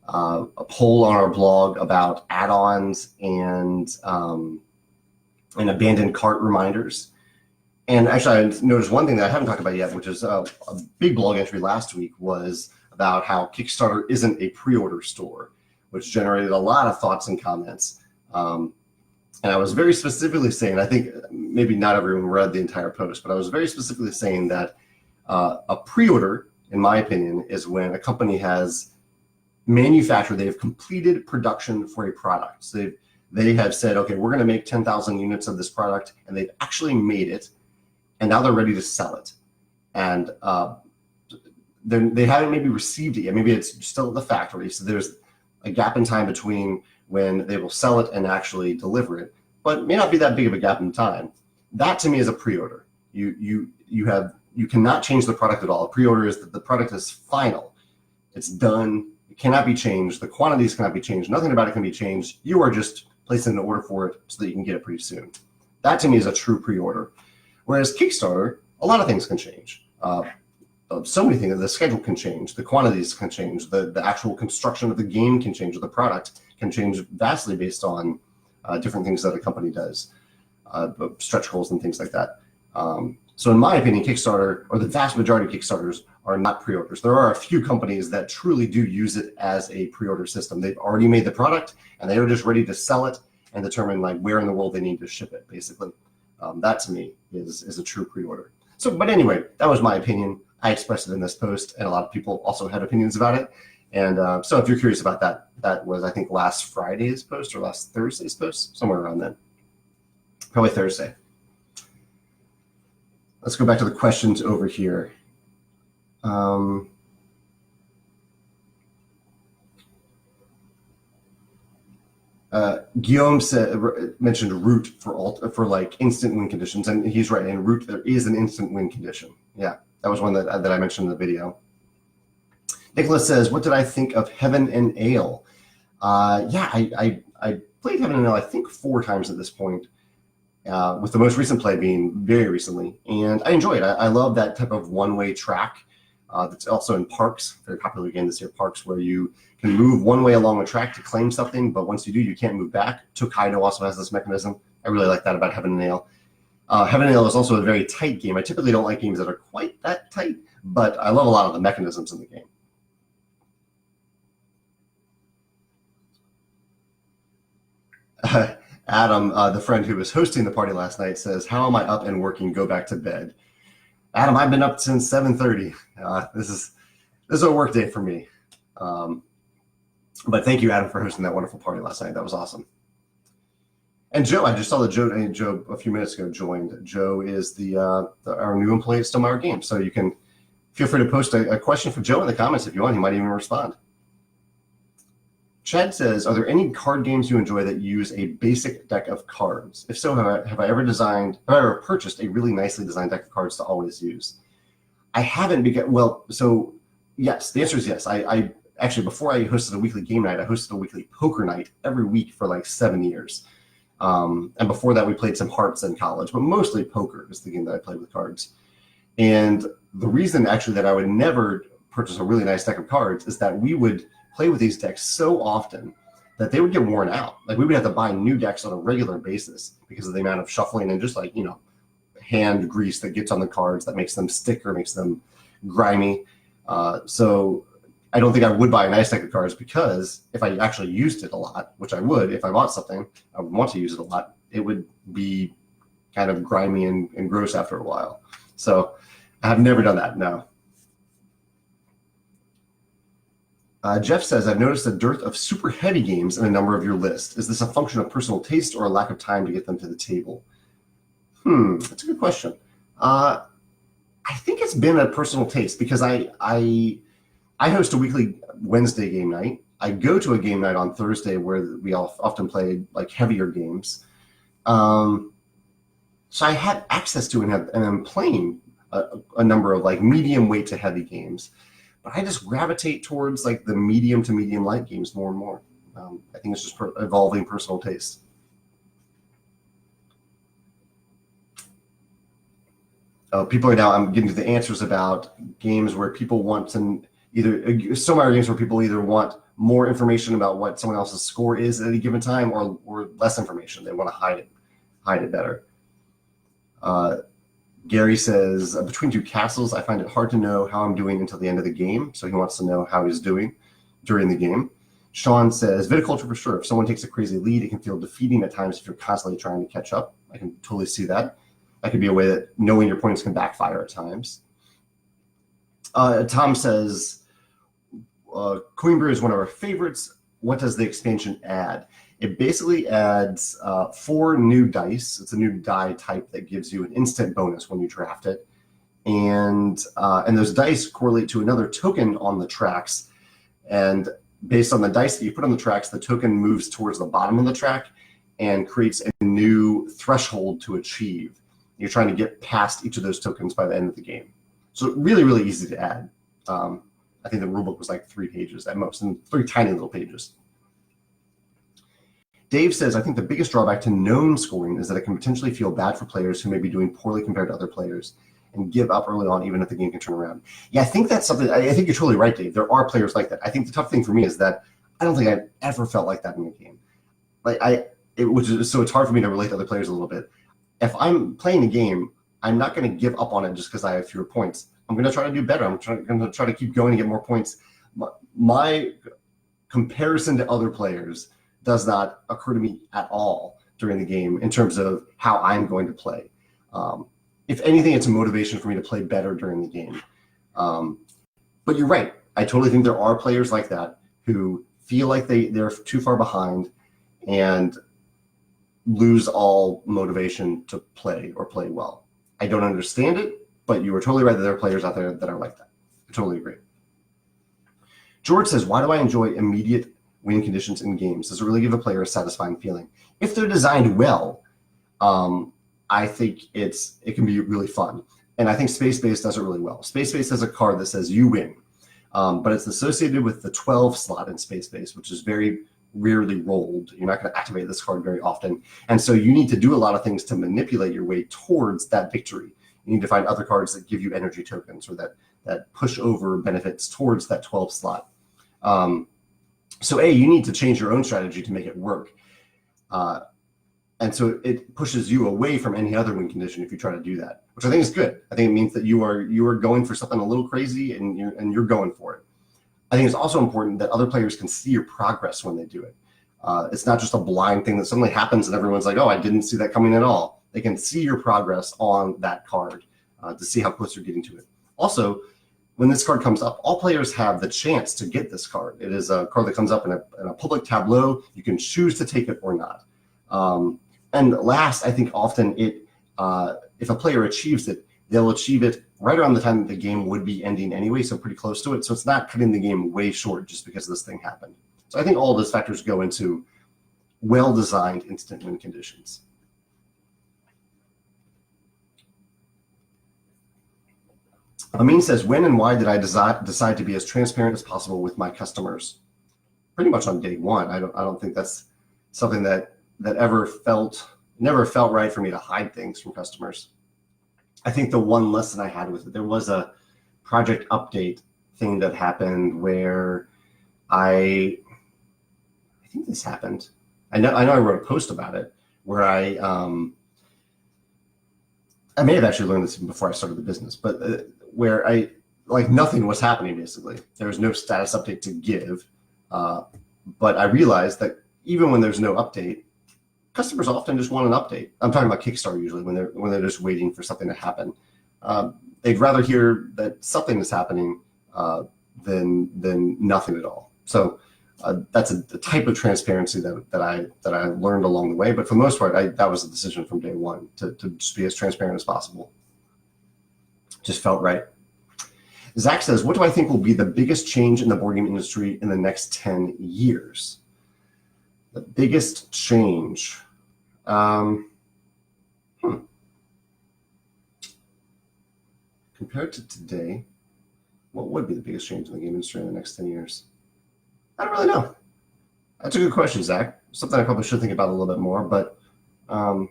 A poll on our blog about add-ons and abandoned cart reminders. And actually, I noticed one thing that I haven't talked about yet, which is a big blog entry last week was about how Kickstarter isn't a pre-order store, which generated a lot of thoughts and comments. And I was very specifically saying, I think maybe not everyone read the entire post, but I was very specifically saying that a pre-order, in my opinion, is when a company has manufactured, they have completed production for a product. So they have said, okay, we're going to make 10,000 units of this product, and they've actually made it, and now they're ready to sell it. And they haven't maybe received it yet. Maybe it's still at the factory. So there's a gap in time between when they will sell it and actually deliver it, but it may not be that big of a gap in time. That to me is a pre-order. You cannot change the product at all. A pre-order is that the product is final. It's done. It cannot be changed. The quantities cannot be changed. Nothing about it can be changed. You are just placing an order for it so that you can get it pretty soon. That to me is a true pre-order. Whereas Kickstarter, a lot of things can change. So many things. The schedule can change. The quantities can change. The actual construction of the game can change. Or the product can change vastly based on different things that a company does, stretch goals and things like that. So in my opinion, Kickstarter, or the vast majority of Kickstarters, are not pre-orders. There are a few companies that truly do use it as a pre-order system. They've already made the product, and they are just ready to sell it and determine like where in the world they need to ship it, basically. That to me is a true pre-order. So, but anyway, that was my opinion. I expressed it in this post, and a lot of people also had opinions about it. And so if you're curious about that, that was, I think, last Friday's post or last Thursday's post, somewhere around then. Probably Thursday. Let's go back to the questions over here. Guillaume mentioned root for like instant win conditions, and he's right. In root, there is an instant win condition. Yeah, that was one that I mentioned in the video. Nicholas says, "What did I think of Heaven and Ale?" Yeah, I played Heaven and Ale I think 4 times at this point, with the most recent play being very recently, and I enjoy it. I love that type of one-way track. That's also in Parks, very popular game this year, Parks, where you can move one way along a track to claim something, but once you do, you can't move back. Tokaido also has this mechanism. I really like that about Heaven and Ale. Heaven and Ale is also a very tight game. I typically don't like games that are quite that tight, but I love a lot of the mechanisms in the game. Adam, the friend who was hosting the party last night, says, "How am I up and working? Go back to bed." Adam, I've been up since 7:30. This is a work day for me. But thank you, Adam, for hosting that wonderful party last night. That was awesome. And Joe, I just saw that Joe a few minutes ago joined. Joe is our new employee at Stonemaier Games. So you can feel free to post a question for Joe in the comments if you want. He might even respond. Chad says, "Are there any card games you enjoy that use a basic deck of cards? If so, have I ever purchased a really nicely designed deck of cards to always use?" I haven't so yes, the answer is yes. I actually, before I hosted a weekly game night, I hosted a weekly poker night every week for like 7 years. And before that, we played some hearts in college, but mostly poker is the game that I played with cards. And the reason actually that I would never purchase a really nice deck of cards is that we would play with these decks so often that they would get worn out. Like we would have to buy new decks on a regular basis because of the amount of shuffling and just like, hand grease that gets on the cards that makes them stick or makes them grimy. So I don't think I would buy a nice deck of cards, because if I actually used it a lot, which I would, if I bought something, I would want to use it a lot, it would be kind of grimy and gross after a while. So I have never done that, no. Jeff says, "I've noticed a dearth of super heavy games in a number of your lists. Is this a function of personal taste or a lack of time to get them to the table?" That's a good question. I think it's been a personal taste, because I host a weekly Wednesday game night. I go to a game night on Thursday where we often play like heavier games. So I have access to and I'm playing a number of like medium weight to heavy games. But I just gravitate towards like the medium to medium light games more and more. I think it's just evolving personal taste. People are now, I'm getting to the answers about games where people want to Stonemaier games where people either want more information about what someone else's score is at any given time, or less information. They want to hide it better. Gary says, "Between two castles, I find it hard to know how I'm doing until the end of the game." So he wants to know how he's doing during the game. Sean says, "Viticulture for sure. If someone takes a crazy lead, it can feel defeating at times if you're constantly trying to catch up." I can totally see that. That could be a way that knowing your points can backfire at times. Tom says, "Coinbrew is one of our favorites. What does the expansion add?" It basically adds 4 new dice. It's a new die type that gives you an instant bonus when you draft it. And those dice correlate to another token on the tracks. And based on the dice that you put on the tracks, the token moves towards the bottom of the track and creates a new threshold to achieve. You're trying to get past each of those tokens by the end of the game. So really, really easy to add. I think the rulebook was like 3 pages at most, and 3 tiny little pages. Dave says, "I think the biggest drawback to known scoring is that it can potentially feel bad for players who may be doing poorly compared to other players and give up early on, even if the game can turn around." Yeah, I think that's something, I think you're totally right, Dave. There are players like that. I think the tough thing for me is that I don't think I've ever felt like that in a game. So it's hard for me to relate to other players a little bit. If I'm playing a game, I'm not going to give up on it just because I have fewer points. I'm going to try to do better. I'm going to try to keep going and get more points. My comparison to other players does not occur to me at all during the game in terms of how I'm going to play. If anything, it's a motivation for me to play better during the game. But you're right. I totally think there are players like that who feel like they're too far behind and lose all motivation to play or play well. I don't understand it, but you are totally right that there are players out there that are like that. I totally agree. George says, "Why do I enjoy immediate win conditions in games? Does it really give a player a satisfying feeling? If they're designed well, I think it can be really fun. And I think Space Base does it really well. Space Base has a card that says you win, but it's associated with the 12 slot in Space Base, which is very rarely rolled. You're not going to activate this card very often. And so you need to do a lot of things to manipulate your way towards that victory. You need to find other cards that give you energy tokens or that push over benefits towards that 12 slot. So you need to change your own strategy to make it work. And so it pushes you away from any other win condition if you try to do that, which I think is good. I think it means that you are going for something a little crazy and you're going for it. I think it's also important that other players can see your progress when they do it. It's not just a blind thing that suddenly happens and everyone's like, oh, I didn't see that coming at all. They can see your progress on that card to see how close you're getting to it. Also, when this card comes up, all players have the chance to get this card. It is a card that comes up in a public tableau. You can choose to take it or not. And last, I think often if a player achieves it, they'll achieve it right around the time that the game would be ending anyway, so pretty close to it. So it's not cutting the game way short just because this thing happened. So I think all of those factors go into well-designed instant win conditions. Amin says, when and why did I decide to be as transparent as possible with my customers? Pretty much on day one. I don't think that's something that never felt right for me to hide things from customers. I think the one lesson I had with it, there was a project update thing that happened where I think this happened. I know I wrote a post about it where I may have actually learned this even before I started the business, but where nothing was happening basically. There was no status update to give, but I realized that even when there's no update, customers often just want an update. I'm talking about Kickstarter usually when they're just waiting for something to happen. They'd rather hear that something is happening than nothing at all. So that's a type of transparency that I learned along the way. But for the most part, that was a decision from day one to just be as transparent as possible. Just felt right. Zach says, what do I think will be the biggest change in the board game industry in the next 10 years? The biggest change. Compared to today, what would be the biggest change in the game industry in the next 10 years? I don't really know. That's a good question, Zach. Something I probably should think about a little bit more, but I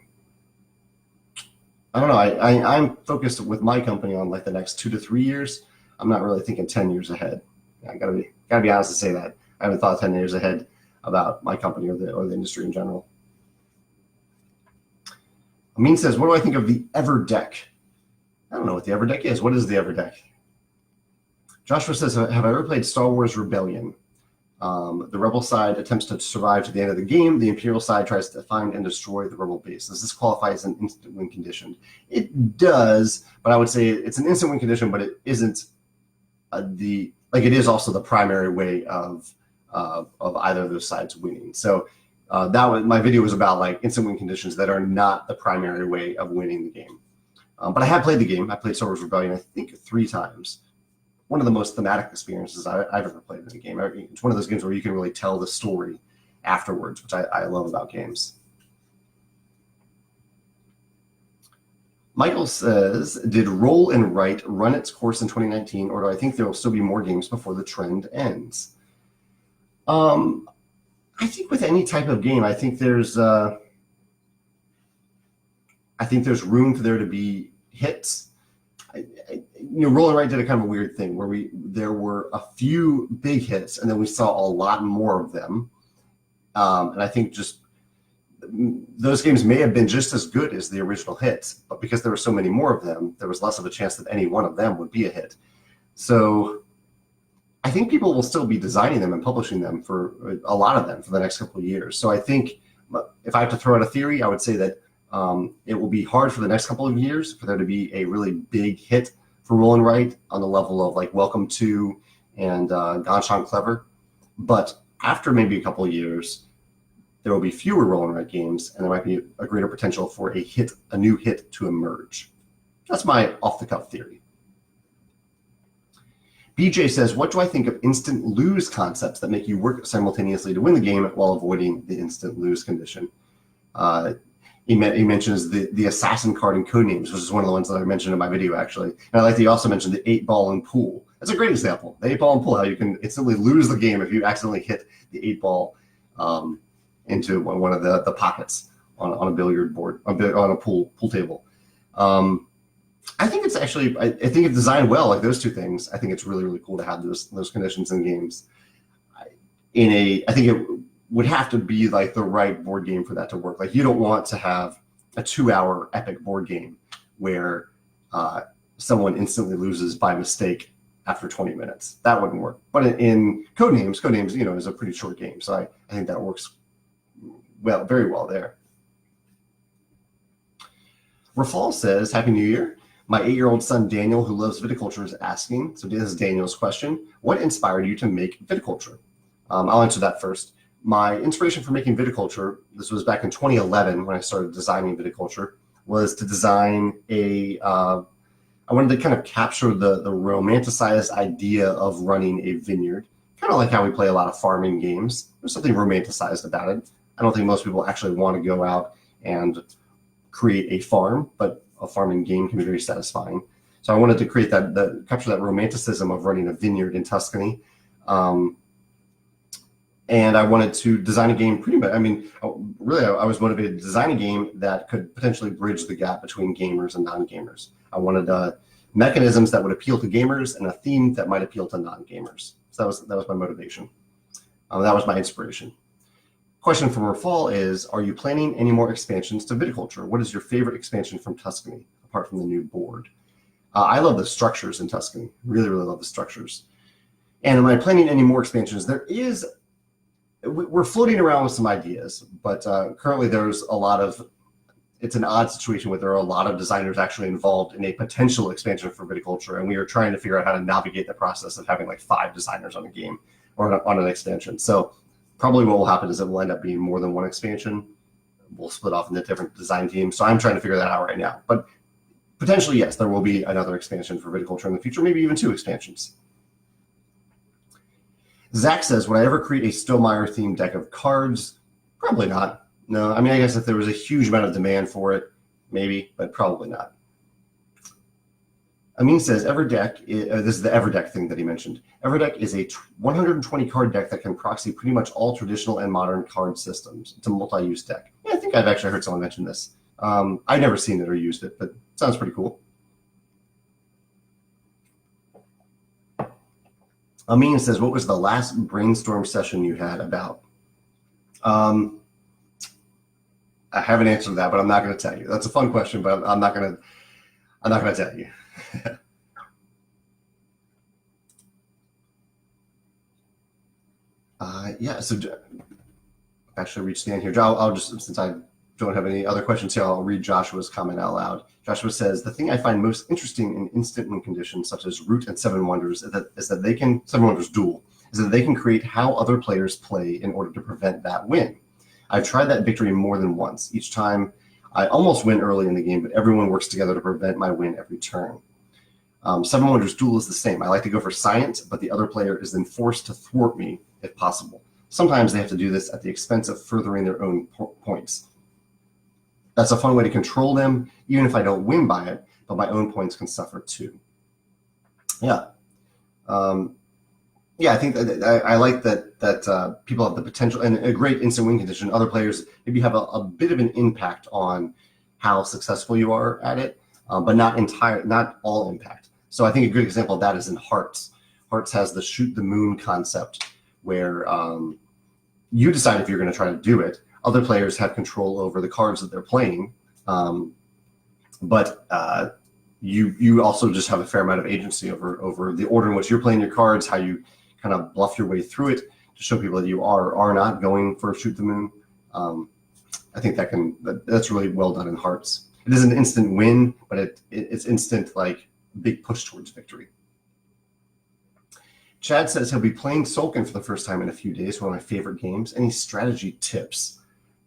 don't know. I'm focused with my company on the next 2 to 3 years. I'm not really thinking 10 years ahead. I gotta be honest to say that. I haven't thought 10 years ahead about my company or the industry in general. Amin says, what do I think of the Ever deck? I don't know what the Ever deck is. What is the Ever deck? Joshua says, have I ever played Star Wars Rebellion? The Rebel side attempts to survive to the end of the game. The Imperial side tries to find and destroy the Rebel base. Does this qualify as an instant win condition? It does, but I would say it's an instant win condition, but it isn't it is also the primary way of either of those sides winning. So my video was about instant win conditions that are not the primary way of winning the game. But I have played the game. I played Star Wars Rebellion, I think 3 times. One of the most thematic experiences I've ever played in a game. It's one of those games where you can really tell the story afterwards, which I love about games. Michael says, did Roll and Write run its course in 2019, or do I think there will still be more games before the trend ends? I think with any type of game, I think there's room for there to be hits. Roll and Write did a kind of a weird thing where there were a few big hits and then we saw a lot more of them. And I think just those games may have been just as good as the original hits, but because there were so many more of them, there was less of a chance that any one of them would be a hit. So I think people will still be designing them and publishing them for a lot of them for the next couple of years. So I think if I have to throw out a theory, I would say that it will be hard for the next couple of years for there to be a really big hit for Roll and Write on the level of Welcome to and Gone Clever. But after maybe a couple of years, there will be fewer Roll and Write games, and there might be a greater potential for a new hit to emerge. That's my off-the-cuff theory. BJ says, what do I think of instant lose concepts that make you work simultaneously to win the game while avoiding the instant lose condition? He mentions the assassin card in Codenames, which is one of the ones that I mentioned in my video, actually. And I like that he also mentioned the 8-ball and pool. That's a great example. The 8-ball and pool, how you can instantly lose the game if you accidentally hit the 8-ball into one of the pockets on a billiard board, on a pool table. I think it's actually, I think if designed well, like those two things, I think it's really, really cool to have those conditions in games. I think it would have to be like the right board game for that to work. Like you don't want to have a 2-hour epic board game where someone instantly loses by mistake after 20 minutes. That wouldn't work. But in Codenames, you know, is a pretty short game. So I think that works very well there. Rafal says, Happy New Year. My 8-year-old son, Daniel, who loves viticulture, is asking, so this is Daniel's question, what inspired you to make viticulture? I'll answer that first. My inspiration for making viticulture, this was back in 2011 when I started designing viticulture, was to design I wanted to kind of capture the romanticized idea of running a vineyard, kind of like how we play a lot of farming games. There's something romanticized about it. I don't think most people actually want to go out and create a farm, but a farming game can be very satisfying. So I wanted to create capture that romanticism of running a vineyard in Tuscany. And I wanted to design a game pretty much, I mean, really, I was motivated to design a game that could potentially bridge the gap between gamers and non-gamers. I wanted mechanisms that would appeal to gamers and a theme that might appeal to non-gamers. So that was my motivation. That was my inspiration. Question from Rafal is, are you planning any more expansions to viticulture? What is your favorite expansion from Tuscany, apart from the new board? I love the structures in Tuscany. Really, really love the structures. And am I planning any more expansions? We're floating around with some ideas, but currently there's it's an odd situation where there are a lot of designers actually involved in a potential expansion for viticulture, and we are trying to figure out how to navigate the process of having like 5 designers on a game or on an expansion. So probably what will happen is it will end up being more than one expansion. We'll split off into different design teams. So I'm trying to figure that out right now. But potentially, yes, there will be another expansion for viticulture in the future, maybe even 2 expansions. Zach says, would I ever create a Stonemaier themed deck of cards? Probably not. No, I mean, I guess if there was a huge amount of demand for it, maybe, but probably not. Amin says, Everdeck, this is the Everdeck thing that he mentioned. Everdeck is a 120 card deck that can proxy pretty much all traditional and modern card systems. It's a multi-use deck. Yeah, I think I've actually heard someone mention this. I've never seen it or used it, but it sounds pretty cool. Amin says, what was the last brainstorm session you had about? I haven't answered that, but I'm not going to tell you. That's a fun question, but I'm not going to tell you. Yeah, so actually reached the end here. I'll just, since I don't have any other questions here, I'll read Joshua's comment out loud. Joshua says, the thing I find most interesting in instant win conditions such as Root and Seven Wonders is that they can, Seven Wonders Duel, is that they can create how other players play in order to prevent that win. I've tried that victory more than once. Each time I almost win early in the game, but everyone works together to prevent my win every turn. Seven Wonders Duel is the same. I like to go for science, but the other player is then forced to thwart me if possible. Sometimes they have to do this at the expense of furthering their own points. That's a fun way to control them, even if I don't win by it, but my own points can suffer too. Yeah. Yeah, I think that I like that people have the potential, and a great instant win condition. Other players maybe have a bit of an impact on how successful you are at it, but not all impact. So I think a good example of that is in Hearts. Hearts has the shoot the moon concept, where you decide if you're going to try to do it. Other players have control over the cards that they're playing, but you also just have a fair amount of agency over the order in which you're playing your cards, how you kind of bluff your way through it to show people that you are not going for shoot the moon. I think that's really well done in Hearts. It is an instant win, but it's instant, like, big push towards victory. Chad says he'll be playing Tzolk'in for the first time in a few days, one of my favorite games. Any strategy tips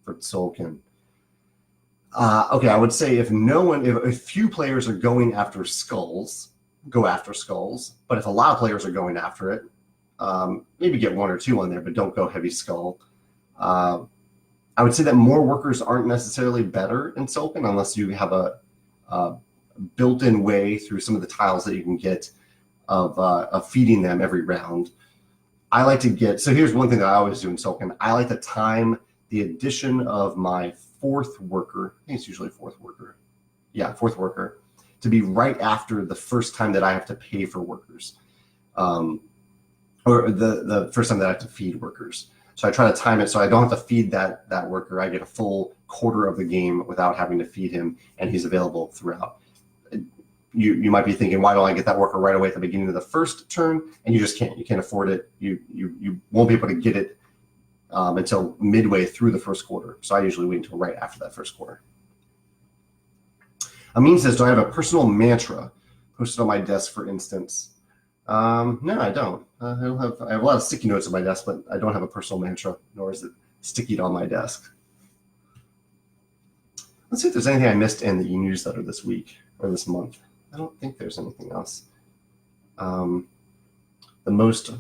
for Tzolk'in? Okay, I would say if few players are going after skulls, go after skulls. But if a lot of players are going after it, maybe get 1 or 2 on there, but don't go heavy skull. I would say that more workers aren't necessarily better in Sulkin unless you have a built-in way through some of the tiles that you can get of feeding them every round. I like to get, so here's one thing that I always do in Sulkin. I like to time the addition of my 4th worker, I think it's usually 4th worker. Yeah, 4th worker, to be right after the first time that I have to pay for workers. Or the first time that I have to feed workers. So I try to time it so I don't have to feed that worker. I get a full quarter of the game without having to feed him, and he's available throughout. You might be thinking, why don't I get that worker right away at the beginning of the first turn? And you just can't. You can't afford it. You won't be able to get it until midway through the first quarter. So I usually wait until right after that first quarter. Amin says, do I have a personal mantra posted on my desk, for instance? No, I don't. I have a lot of sticky notes on my desk, but I don't have a personal mantra, nor is it sticky on my desk. Let's see if there's anything I missed in the e-newsletter this week or this month. I don't think there's anything else. The most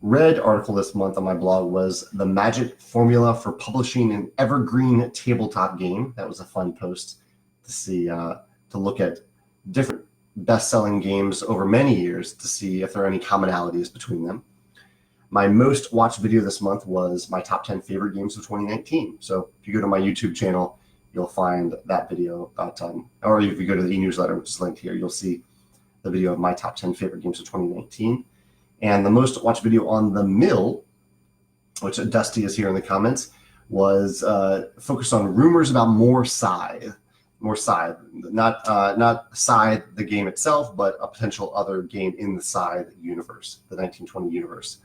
read article this month on my blog was the magic formula for publishing an evergreen tabletop game. That was a fun post to see, to look at different best-selling games over many years to see if there are any commonalities between them. My most watched video this month was my top 10 favorite games of 2019. So if you go to my YouTube channel, you'll find that video about, or if you go to the e-newsletter, which is linked here, you'll see the video of my top 10 favorite games of 2019. And the most watched video on The Mill, which Dusty is here in the comments, was focused on rumors about more Scythe. More Scythe, not Scythe, the game itself, but a potential other game in the Scythe universe, the 1920 universe,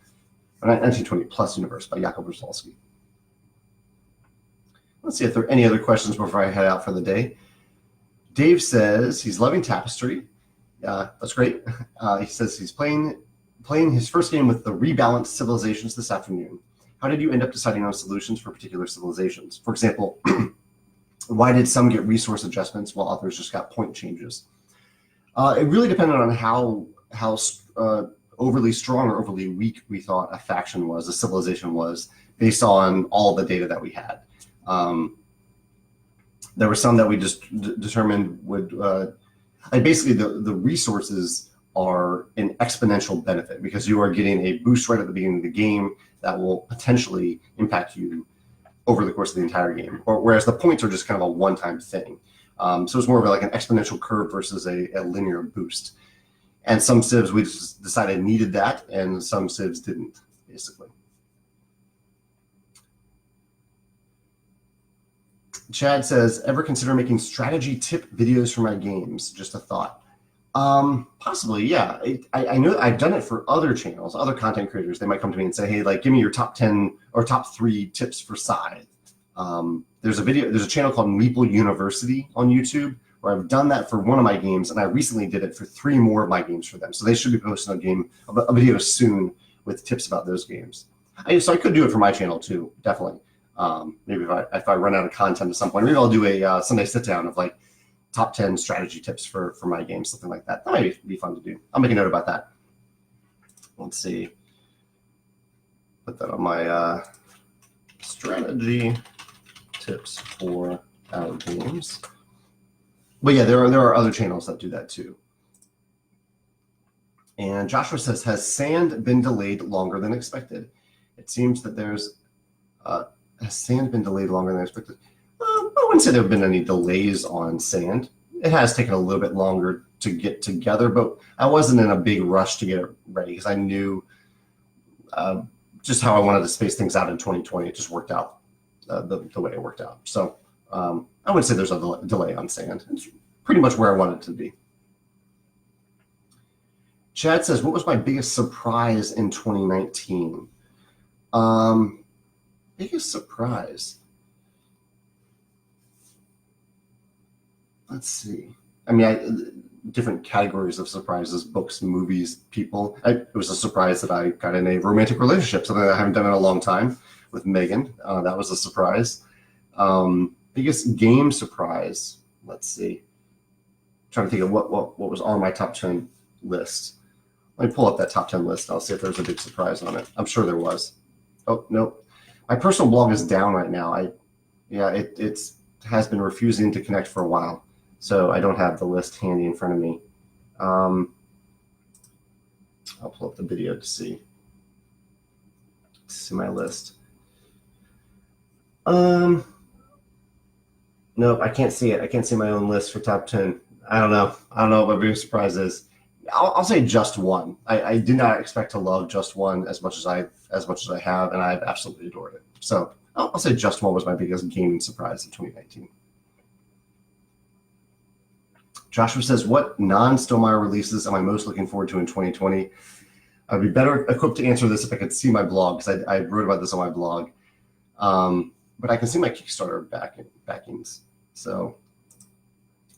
or 1920 plus universe by Jakob Brzezinski. Let's see if there are any other questions before I head out for the day. Dave says he's loving Tapestry. That's great. He says he's playing his first game with the rebalanced civilizations this afternoon. How did you end up deciding on solutions for particular civilizations? For example, why did some get resource adjustments while others just got point changes? It really depended on how overly strong or overly weak we thought a faction was, a civilization was, based on all the data that we had. There were some that we just determined would, basically the resources are an exponential benefit because you are getting a boost right at the beginning of the game that will potentially impact you over the course of the entire game, whereas the points are just kind of a one-time thing. So it's more of like an exponential curve versus a linear boost. And some civs we just decided needed that, and some civs didn't, basically. Chad says, ever consider making strategy tip videos for my games? Just a thought. Possibly, yeah. I know I've done it for other channels, other content creators. They might come to me and say, hey, like, give me your top 10 or top 3 tips for Scythe. There's a channel called Meeple University on YouTube where I've done that for one of my games, and I recently did it for 3 more of my games for them. So they should be posting a video soon with tips about those games. So I could do it for my channel too, definitely. Maybe if I run out of content at some point, maybe I'll do a Sunday sit down of like top 10 strategy tips for my game, something like that. That might be fun to do. I'll make a note about that. Let's see. Put that on my strategy tips for our games. But yeah, there are other channels that do that too. And Joshua says, has sand been delayed longer than expected? It seems that has sand been delayed longer than expected? I wouldn't say there have been any delays on sand. It has taken a little bit longer to get together, but I wasn't in a big rush to get it ready because I knew just how I wanted to space things out in 2020. It just worked out the way it worked out. So I wouldn't say there's a delay on sand. It's pretty much where I wanted it to be. Chad says, what was my biggest surprise in 2019? Biggest surprise? Let's see. I mean, different categories of surprises, books, movies, people. It was a surprise that I got in a romantic relationship, something that I haven't done in a long time with Megan. That was a surprise. Biggest game surprise. Let's see. I'm trying to think of what was on my top 10 list. Let me pull up that top 10 list. I'll see if there's a big surprise on it. I'm sure there was. Oh, no. My personal blog is down right now. It has been refusing to connect for a while, so I don't have the list handy in front of me. I'll pull up the video to see my list. Nope, I can't see it. I can't see my own list for top 10. I don't know what my big surprise is. I'll say Just One. I did not expect to love Just One as much as I have, and I've absolutely adored it. So I'll say Just One was my biggest gaming surprise in 2019. Joshua says, what non-Stonemaier releases am I most looking forward to in 2020? I'd be better equipped to answer this if I could see my blog, because I wrote about this on my blog. But I can see my Kickstarter backings. So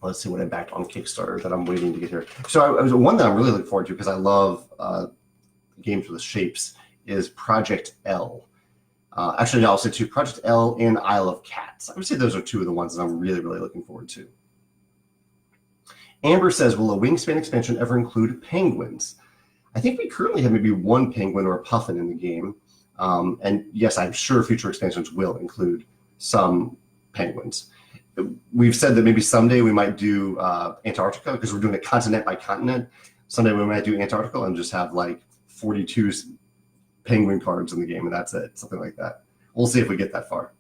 let's see what I backed on Kickstarter that I'm waiting to get here. So I was one that I'm really looking forward to, because I love games with shapes, is Project L. Actually, I'll say two, Project L and Isle of Cats. I would say those are two of the ones that I'm really, really looking forward to. Amber says, will a Wingspan expansion ever include penguins? I think we currently have maybe one penguin or a puffin in the game. And yes, I'm sure future expansions will include some penguins. We've said that maybe someday we might do Antarctica, because we're doing it continent by continent. Someday we might do Antarctica and just have like 42 penguin cards in the game, and that's it, something like that. We'll see if we get that far.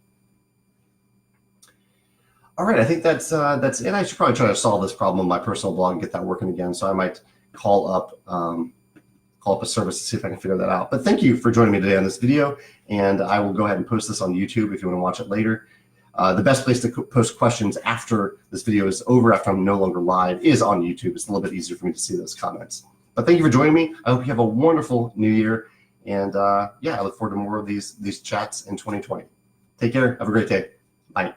All right, I think that's it. I should probably try to solve this problem on my personal blog and get that working again. So I might call up a service to see if I can figure that out. But thank you for joining me today on this video, and I will go ahead and post this on YouTube if you want to watch it later. The best place to post questions after this video is over, after I'm no longer live, is on YouTube. It's a little bit easier for me to see those comments. But thank you for joining me. I hope you have a wonderful new year. And yeah, I look forward to more of these chats in 2020. Take care. Have a great day. Bye.